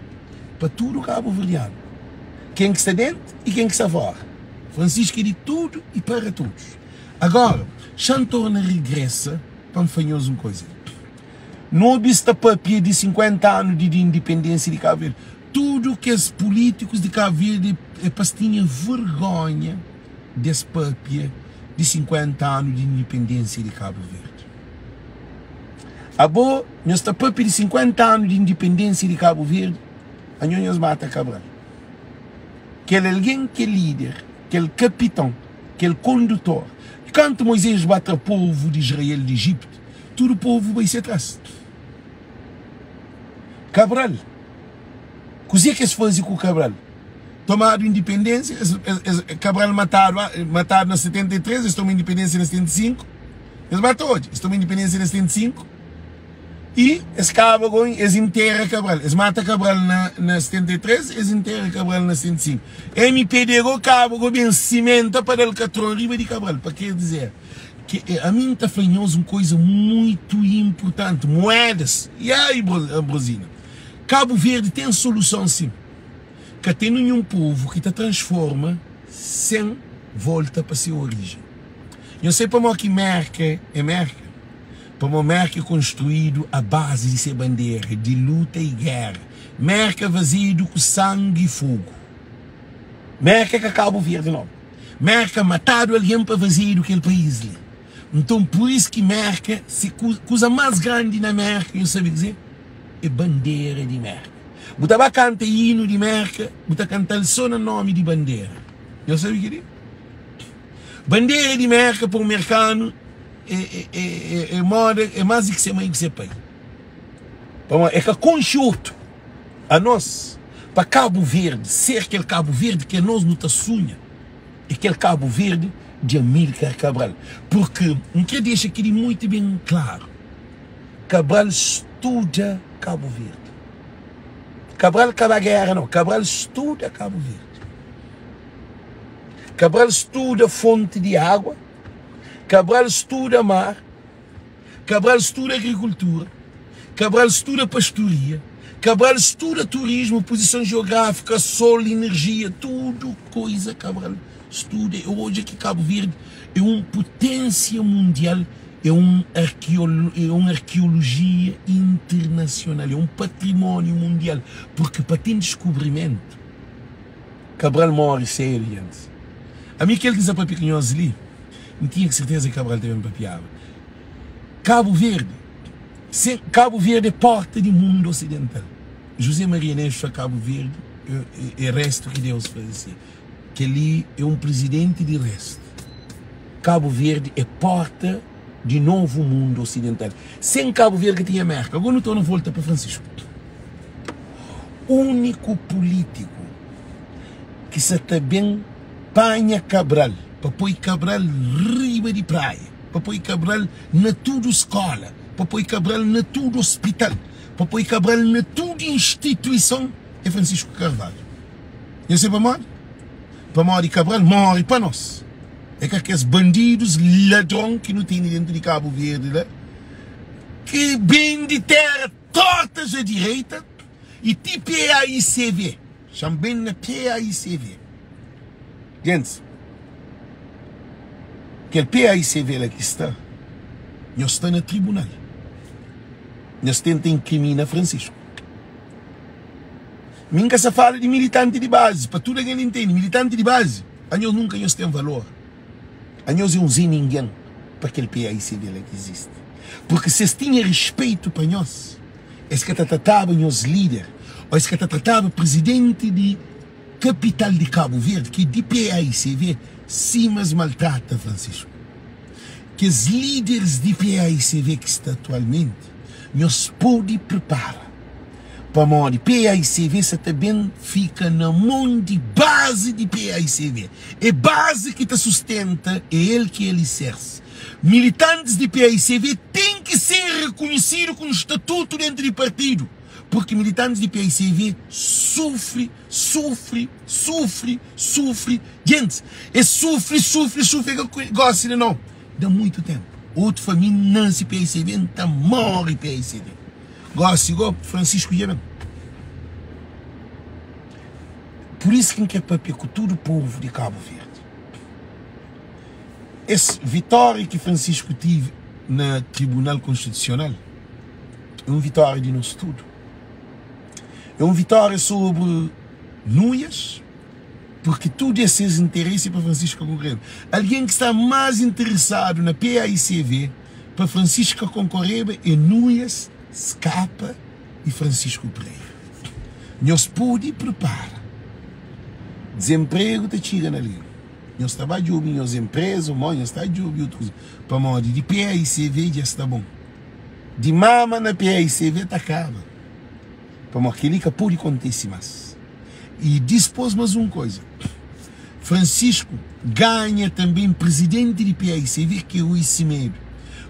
Speaker 1: Para tudo Cabo Verdeano. Quem que está dentro e quem que está fora. Francisco é de tudo e para todos. Agora, Chantorna regressa para fazer uma coisa. Não obsta papel de 50 anos de independência de Cabo Verde. Tudo que os políticos de Cabo Verde é para tinham vergonha desse papel de 50 anos de independência de Cabo Verde. A boa, nós papel de 50 anos de independência de Cabo Verde, a nós mata Cabral. Que é alguém que é líder, que é capitão, que é condutor. Quando Moisés bate o povo de Israel de Egito, todo o povo vai se atrás. Cabral. Coisa é que se faz com o Cabral? Tomado independência, Cabral matado na 73, eles tomam independência na 75. Eles matam hoje, eles tomam independência na 75. E eles acabam, eles enterram Cabral. Eles matam Cabral na 73, eles enterram Cabral na 75. MPD acaba com o vencimento para o catrão riba de Cabral. Para quer dizer que a mim está falando uma coisa muito importante: moedas. E aí, Brasília? Cabo Verde tem solução sim. Que tem nenhum povo que te transforma sem volta para sua origem. Eu sei para que Merca é Merca. Para Merca é construído a base de ser bandeira, de luta e guerra. Merca vazio com sangue e fogo. Merca que Cabo Verde não. Merca matado alguém para vazio aquele país ali. Então por isso que Merca, se coisa mais grande na Merca, eu sabe dizer, é bandeira de Merca. Você vai cantar hino de Merca, você canta só no nome de bandeira. Eu sei o que é? Bandeira de Merca para o mercado é mais do que ser mãe que ser pai. É que conjunto a nós, para Cabo Verde, ser aquele Cabo Verde que nós não sonha, é aquele Cabo Verde de Amílcar Cabral. Porque, não quer deixar aqui muito bem claro, Cabral estuda Cabo Verde. Cabral acaba a guerra, não. Cabral estuda Cabo Verde. Cabral estuda fonte de água. Cabral estuda mar. Cabral estuda agricultura. Cabral estuda pastoria. Cabral estuda turismo, posição geográfica, sol, energia, tudo coisa Cabral estuda. Hoje aqui Cabo Verde é uma potência mundial, é uma arqueologia internacional, é um patrimônio mundial, porque para ter descobrimento, Cabral morre sério antes. A mim aquele que diz para pequenos ali, não tinha certeza que Cabral teve um papiava. Cabo Verde é porta do mundo ocidental. José Maria Neves foi Cabo Verde, é resto que Deus fazia. Que ali é um presidente de resto. Cabo Verde é porta de novo mundo ocidental. Sem Cabo Verde que tinha América. Agora não estou na volta para Francisco. O único político que se também panha Cabral, para pôr Cabral riba de praia, para pôr Cabral na tudo escola, para pôr Cabral na tudo hospital, para pôr Cabral na tudo instituição, é Francisco Carvalho. Eu sei para morrer? Para morrer Cabral, morre para nós. É que aqueles bandidos, ladrões que não tem dentro de Cabo Verde, né? Que bem de terra tortas à direita e tipo PAICV. Chama bem na PAICV. Gente, aquele PAICV aqui está, nós estamos no tribunal. Nós tentamos incriminar Francisco. Nunca se fala de militante de base, para tudo que ele entende, militante de base, a nós nunca tem valor. A nós é um sem ninguém para aquele PAICV que existe. Porque se tinha respeito para nós, é que tratava os líderes, ou é que tratava o presidente de capital de Cabo Verde, que de PAICV, sim, mas maltrata Francisco. Que os líderes de PAICV que estão atualmente, nós podem preparar para morrer. PAICV se também fica na mão de base de PAICV. É base que te sustenta, é ele que ele exerce. Militantes de PAICV têm que ser reconhecidos com o estatuto dentro do partido. Porque militantes de PAICV sofrem. Gente, é sofre, que gosta de não. Dá muito tempo. Outra família nasce PAICV, então morre PAICV. Gosta igual Francisco Yemen. Por isso que é para todo o povo de Cabo Verde. Essa vitória que Francisco teve no Tribunal Constitucional é uma vitória de nosso tudo. É uma vitória sobre nós, porque tudo esses interesses para Francisco concorrer. Alguém que está mais interessado na PAICV para Francisco concorrer é nós, Scapa e Francisco Pereira. Nós podemos preparar. Desemprego te chega ali. Nós trabalhamos em nossas empresas, nós trabalhamos em outros. Para morrer de PAICV já está bom. De mama na PAICV está acaba. Para morrer aquele que pode acontecer mais. E dispôs mais uma coisa. Francisco ganha também presidente de PAICV, que é Rui Semedo.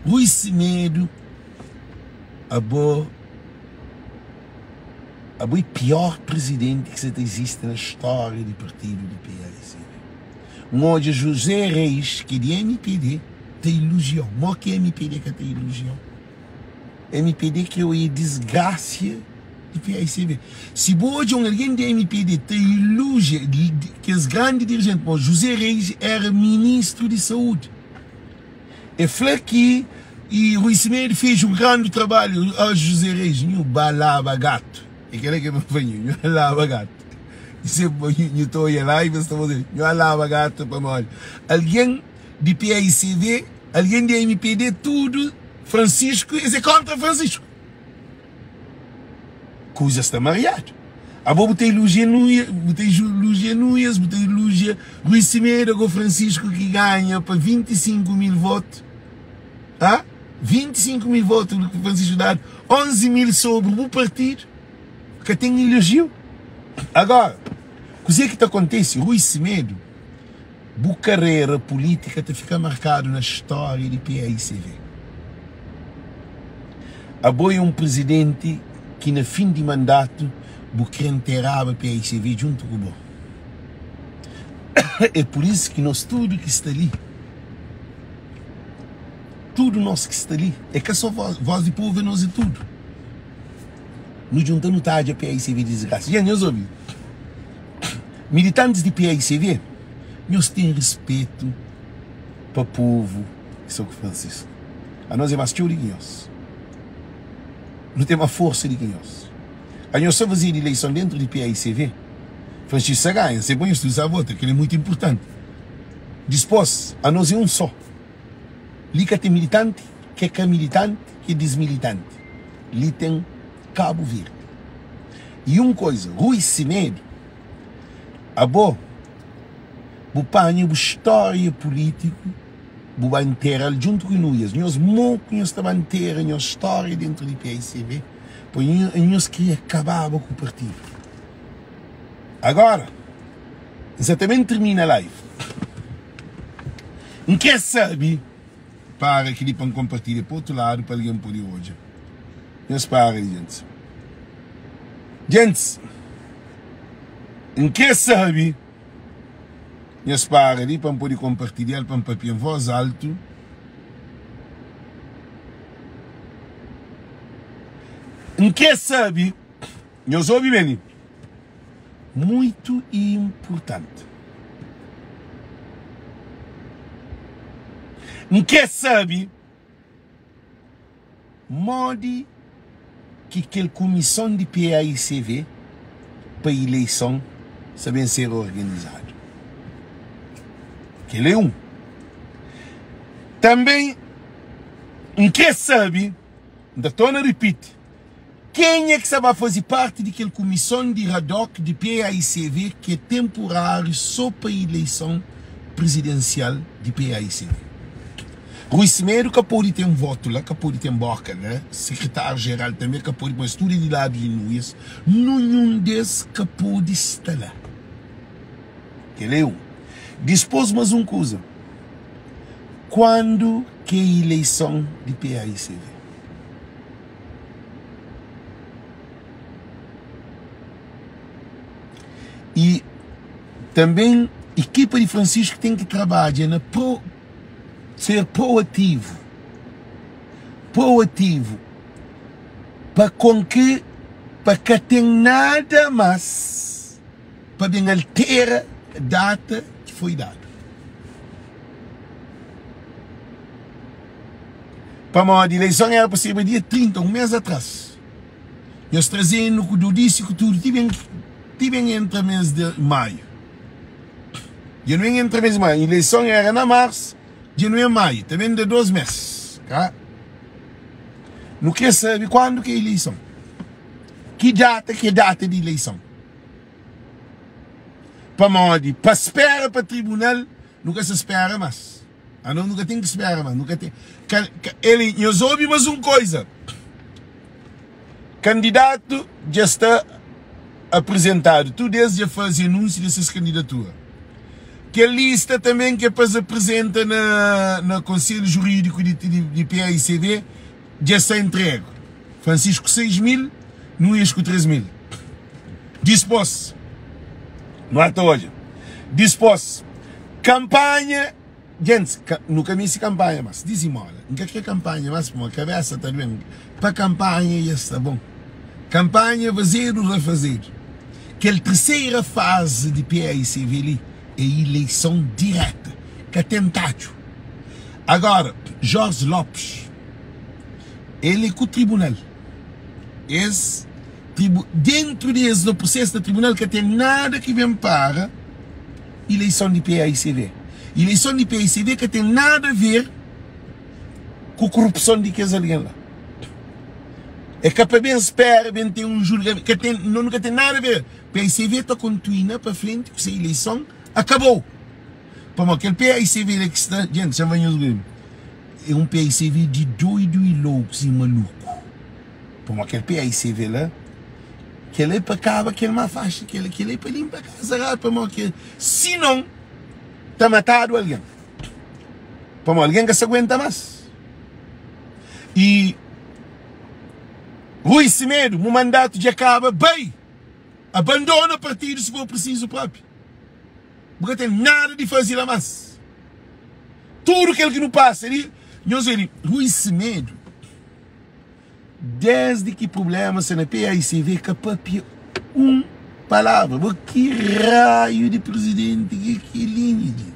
Speaker 1: Rui Semedo é o pior presidente que existe na história do partido do PAICV. Onde José Reis, que é de MPD, tem ilusão. Mas que é MPD que tem ilusão? MPD que é a desgraça do PAICV. Se hoje alguém de MPD tem ilusão que os grandes dirigentes, como José Reis era ministro de saúde. E foi que e Rui Semedo fez um grande trabalho ao José Reis, no balava gato. E aquele que me veio, no balava gato. E eu estou aí lá e você está fazendo, no balava gato para morrer. Alguém de PAICV, alguém de MPD, tudo, Francisco, e é contra Francisco. Coisa está mariado. A boa botei Lugia Nuias, botei Lugia Rui Semedo com Francisco que ganha para 25 mil votos. Ah? 25 mil votos que Francisco dá, 11 mil sobre o partido, que tem elogio. Agora, o que é que acontece? Rui Semedo, a carreira política te fica marcado na história de PAICV. A boa é um presidente que, no fim de mandato, o enterrava PICV junto com o bom. É por isso que nós tudo que está ali, tudo nosso que está ali, é que só voz de povo é nós e tudo. Nos juntando tarde a PICV desgraça. E nós ouvimos. Militantes de PICV, nós temos respeito para o povo de São Francisco. A nós é mais tio de nós. Não tem uma força de nós. A nós só fazer eleição dentro de PICV. Francisco ganha, você põe isso a voto, que ele é muito importante. Dispôs, a nós é um só. Liga tem militante, que é militante, que é desmilitante. Ali tem Cabo Verde. E uma coisa, Rui Semedo, a boa, o panho, a história política, o vai inteira junto com nós. Nós muito estamos inteira a história dentro do PICV, pois nós queríamos acabar com o partido. Agora, exatamente termina a live. Não quer saber para que ele pode compartilhar para o outro lado para alguém poder hoje. Nós para, gente. Gente, não quer saber. Nós para ali para poder compartilhar para um papel em voz alta. Não quer saber. Nós ouvimos bem. Muito importante. Não quer saber modo que aquela comissão de PICV para a eleição sabem ser organizado. Que ele é um. Também não quer saber, ainda estou a repetir, quem é que vai fazer parte daquela comissão de RADOC de PICV que é temporário só para a eleição presidencial de PICV? Rui Semedo que pode ter um voto lá, que pode ter um boca, né? Secretário-geral também que pode ter tudo de lado de nós. Nenhum desses que pode estar lá. Que é um. Dispôs mais uma coisa. Quando que é a eleição de PICV? E também a equipa de Francisco tem que trabalhar na ser proativo para que tenha nada mais para bem alterar a data que foi dada. Para a eleição era possível dia 30, um mês atrás. Nós trazendo o do disse que tudo tive entre o mês de maio. Já não é entre o mês de maio. A eleição era na março, já não é maio. Também de 2 meses. Tá? Não quer saber quando que é a eleição. Que data de eleição. Para esperar para o tribunal, nunca se espera mais. Nunca tem que esperar mais. Nunca tem. Nós ouvimos uma coisa. Candidato já está apresentado. Tu desde já faz anúncio dessas candidaturas. Que a lista também que depois apresenta no Conselho Jurídico de PICV já está entregue. Francisco 6.000, Nunes com 3.000. Dispôs. Não há hoje. Dispôs. Campanha. Gente, nunca me disse campanha, mas dizimola. Nunca que campanha, mas para uma cabeça também. Para campanha já está bom. Campanha fazer ou refazer. Que a terceira fase de PICV ali é eleição direta, que é tentado. Agora, Jorge Lopes, ele é com o tribunal. Dentro desse no processo do tribunal que tem nada que vem para eleição de PICV. Eleição de PICV que tem nada a ver com a corrupção de que alguém lá. É que para bem espera, bem ter um julgamento, que nunca tem nada a ver. PICV está continuando para frente, com essa eleição acabou. Para aquele PICV que está, gente, já vai é um PICV de doido e louco e maluco. Para aquele PICV lá, que ele é para cá, que ele é uma faixa, que ele é para limpar a casa, para que se não, está matado alguém. Para alguém que se aguenta mais. E Rui Semedo, o mandato já acaba bem. Abandona o partido se for preciso próprio. Porque tem nada de fazer lá mais. Tudo aquilo que não passa ali, nós vemos Rui Semedo, desde que problema se na PAICV capapia palavra. Mas que raio de presidente, que linha de.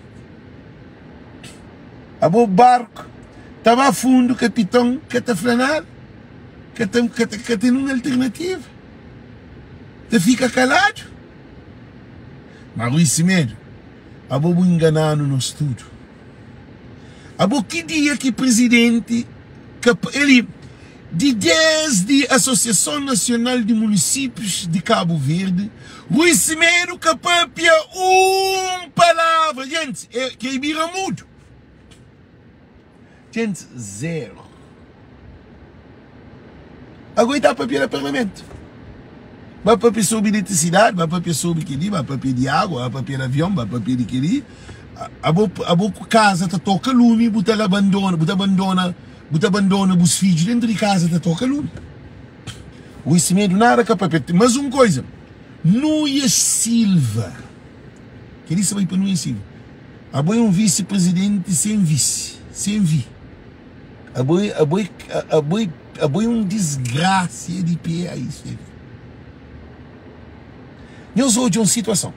Speaker 1: O barco estava a fundo, o capitão que está flanar, que tem uma alternativa. Você fica calado. Mas Rui Semedo, vou enganar no nosso tudo. Que dia que presidente, ele, desde a Associação Nacional de Municípios de Cabo Verde, Rui Semedo capapia palavra, gente, que é bira mudo. Gente, zero. Agora está para o parlamento. Vai para sobre eletricidade, vai para sobre aquele, vai para de água, vai para avião, vai para de aquele. A boa casa está toca lume, buta abandona os filhos dentro de casa está toca lume. O Semedo nada capaz. Mas uma coisa, Núñez Silva, que ele vai para Núñez Silva. A boa um vice-presidente sem vice, sem vi. A boa um desgraça de pé aí. Nós hoje uma situação.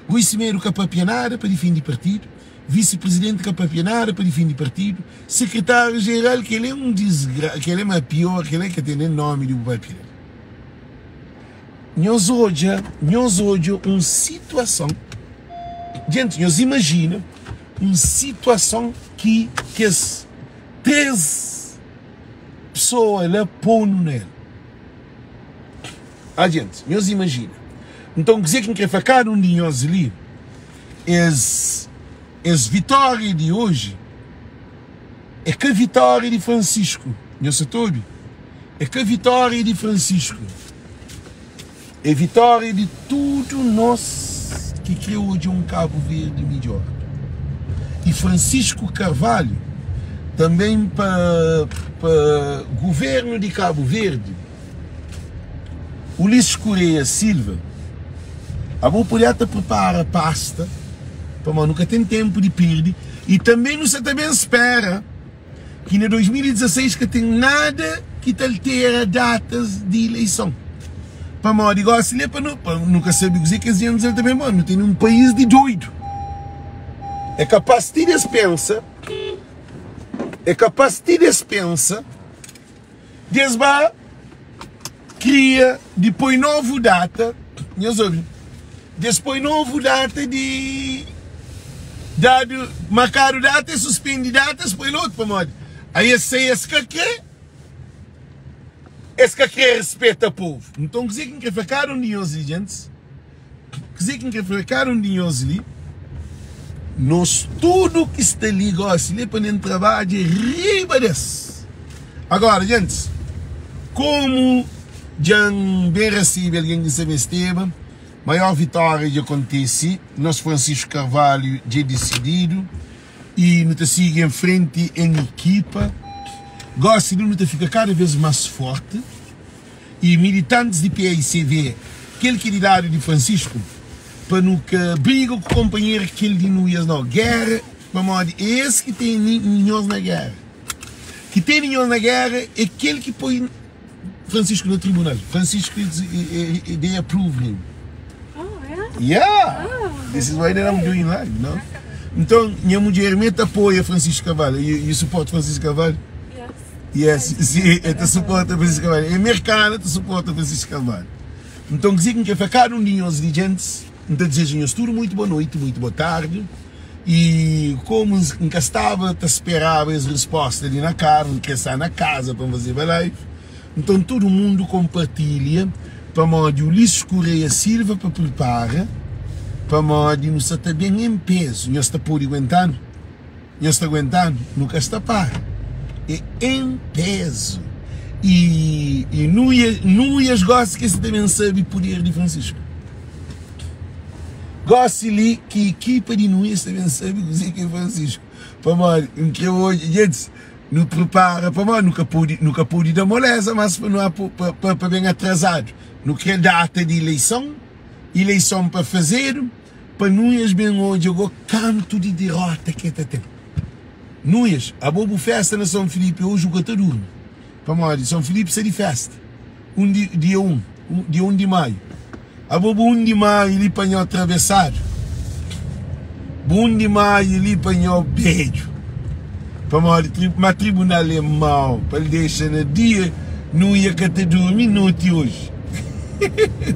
Speaker 1: Rui Semedo capapia nada para defender partido, vice-presidente capapia nada para defender partido, secretário-geral que ele é um desgraça, que ele é mais pior, que ele é que tem o nome do papel. Nós hoje uma situação, gente, nós imagina uma situação que as 3 pessoas lá põem nela. Gente, nós imagina. Então, dizer que quer ficar um de nós ali, as vitórias de hoje, é que a vitória de Francisco, não sei todo, é que a vitória de Francisco, é a vitória de tudo nós que criou hoje um Cabo Verde melhor. E Francisco Carvalho, também para o governo de Cabo Verde, Ulisses Correia Silva, a boa polhata prepara pasta, para nunca tem tempo de perder, e também você também espera que em 2016 que tem nada que te altera datas de eleição. Para mal digo assim, para nunca saber dizer que eles também não tem um país de doido. É capaz de despensa, desba cria depois novo data, nós ouvimos. Depois novo data de dado marcado data e suspende datas depois outro para modo. Aí esse que respeita o povo. Então dizer que quer ficar um dia gente, dizer que quer ficar um dia ali, nós tudo que está ali gosta de para nem trabalho de riba desse. Agora gente, como já bem recebe alguém que se esteve, maior vitória que acontece, nosso Francisco Carvalho já decidido e não te siga em frente em equipa, gosta de não te ficar cada vez mais forte e militantes de PAICV, aquele candidato de Francisco, para nunca briga com o companheiro que ele de Núñez na guerra, para modo esse que tem ninhos na guerra, que tem ninhos na guerra é aquele que põe Francisco no tribunal. Francisco they approve him. Yeah, this is why I'm doing live, you know? Então, minha mulher me apoia Francisco Carvalho. You support Francisco Carvalho? Yes. Sim, eu suporto Francisco Carvalho. E mercado te suporta Francisco Carvalho. Então, dizem que ficar um dia os dirigentes, então desejam-nos tudo muito boa noite, muito boa tarde. E como estava, te esperava as respostas ali na carne, que está na casa para fazer live. Então, todo mundo compartilha. Para modo Ulisses Correia Silva para preparar, para modo não está bem em peso, não está por aguentando, nunca está para, é em peso. E Núñez gosta que você também sabe o poder de Francisco. Gosta ali que a equipa de Núñez também sabe o que é Francisco. Para modo, que hoje, gente, não prepara, para modo, nunca pode dar moleza, mas para bem atrasado. No que é data de eleição, eleição para fazer, para nós bem hoje, eu canto de derrota que está tendo. Nós, a bobo festa na São Filipe, hoje o gata dorme. Para São Filipe se de festa. Dia 1 de maio. A bobo 1 de maio, ele apanhou atravessado. 1 de maio, ele apanhou beijo. Para tribunal é mau, para ele deixar no dia, não ia cata dormir noite hoje.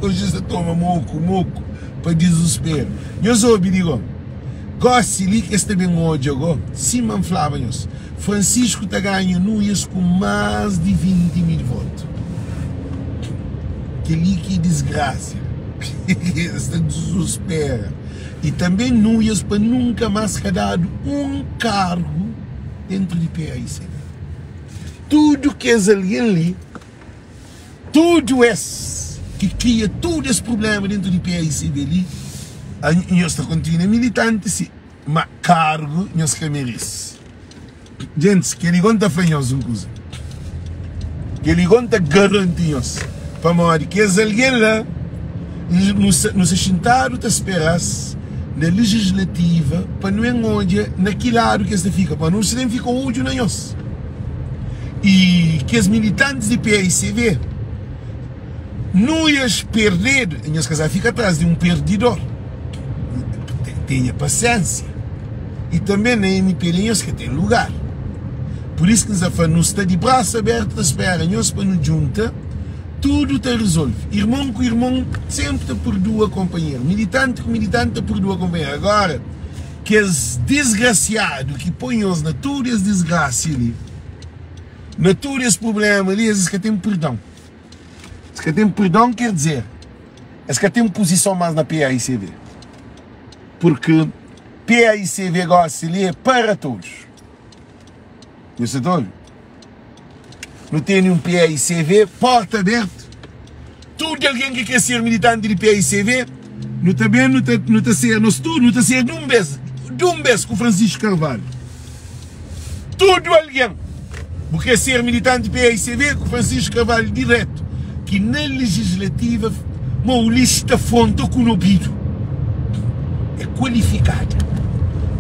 Speaker 1: Hoje você toma moco, para desespero. Eu sou o digo, gosto de que este bem hoje, se manflavamos. Francisco está ganhando isso com mais de 20 mil votos. Que desgraça. Esta desespera. E também não ia para nunca mais ter dado um cargo dentro de PAICV. Tudo que é ali ali, tudo esse que cria todo esse problema dentro de PAICV ali, nós continuamos militante, mas cargo nós queremos. Gente, que ele conta fanhoso uma coisa. Que ele conta garantios. Para morrer, que é alguém lá, nos sentaram a esperar na legislativa, para não é onde, naquele lado que se fica, para não se fica ódio na nós. E que os militantes de PAICV não iam perder, nós casar fica atrás de um perdidor. Tenha paciência. E também na MP que tem lugar. Por isso que nós está de braço aberto a esperar, nós para nos juntar, tudo está resolve. Irmão com irmão, sempre por duas companheiros. Militante com militante por duas companheiros. Agora, que os desgraciados que põem-os na todas as desgraças ali, na todos os problemas ali, eles que têm perdão. Eles que têm perdão quer dizer, eles que têm posição mais na PAICV. Porque PAICV gosta ali é para todos. Eu sei todo. Não tem nenhum PAICV, porta aberta. Todo alguém que quer ser militante de PAICV, não também não está ser nós tudo, não está ser de um beijo com Francisco Carvalho. Todo alguém que quer ser militante de PAICV com Francisco Carvalho direto, que na legislativa uma lista fonte com o ouvido. É qualificada.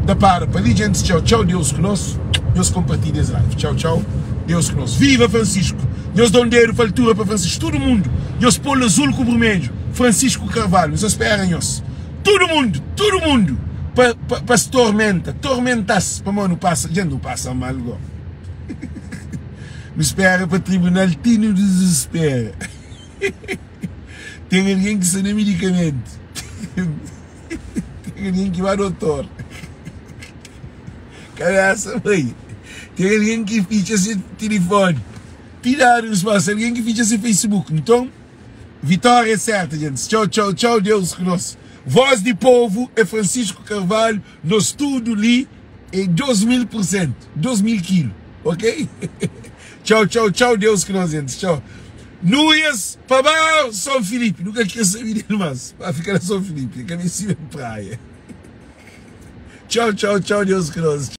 Speaker 1: Da para ali, gente, tchau, Deus conosco. Deus compartilha as lives. Tchau, Deus conosco. Viva Francisco! Deus dá um dedo faltura para Francisco. Todo mundo. Deus pôr azul com o vermelho. Francisco Carvalho. Nos esperam, nós. Todo mundo. Para se tormentar-se. Para não passa. Gente, não passa mal, igual. Me espera para o tribunal. Tino desespera. Tem alguém que se dá medicamento. Tem alguém que vai ao doutor. Caraca, mãe. Tem alguém que ficha seu telefone. Tiraram o espaço. Alguém que ficha seu Facebook. Então, vitória é certa, gente. Tchau, Deus conosco. Voz de povo é Francisco Carvalho. Nós tudo ali em 2000%. 2000 quilos. Ok? Tchau, Deus conosco, gente. Tchau. Núias, para São Filipe. Nunca quis saber dele mais. Vai ficar na São Filipe. Caminho em praia. Tchau, Deus conosco.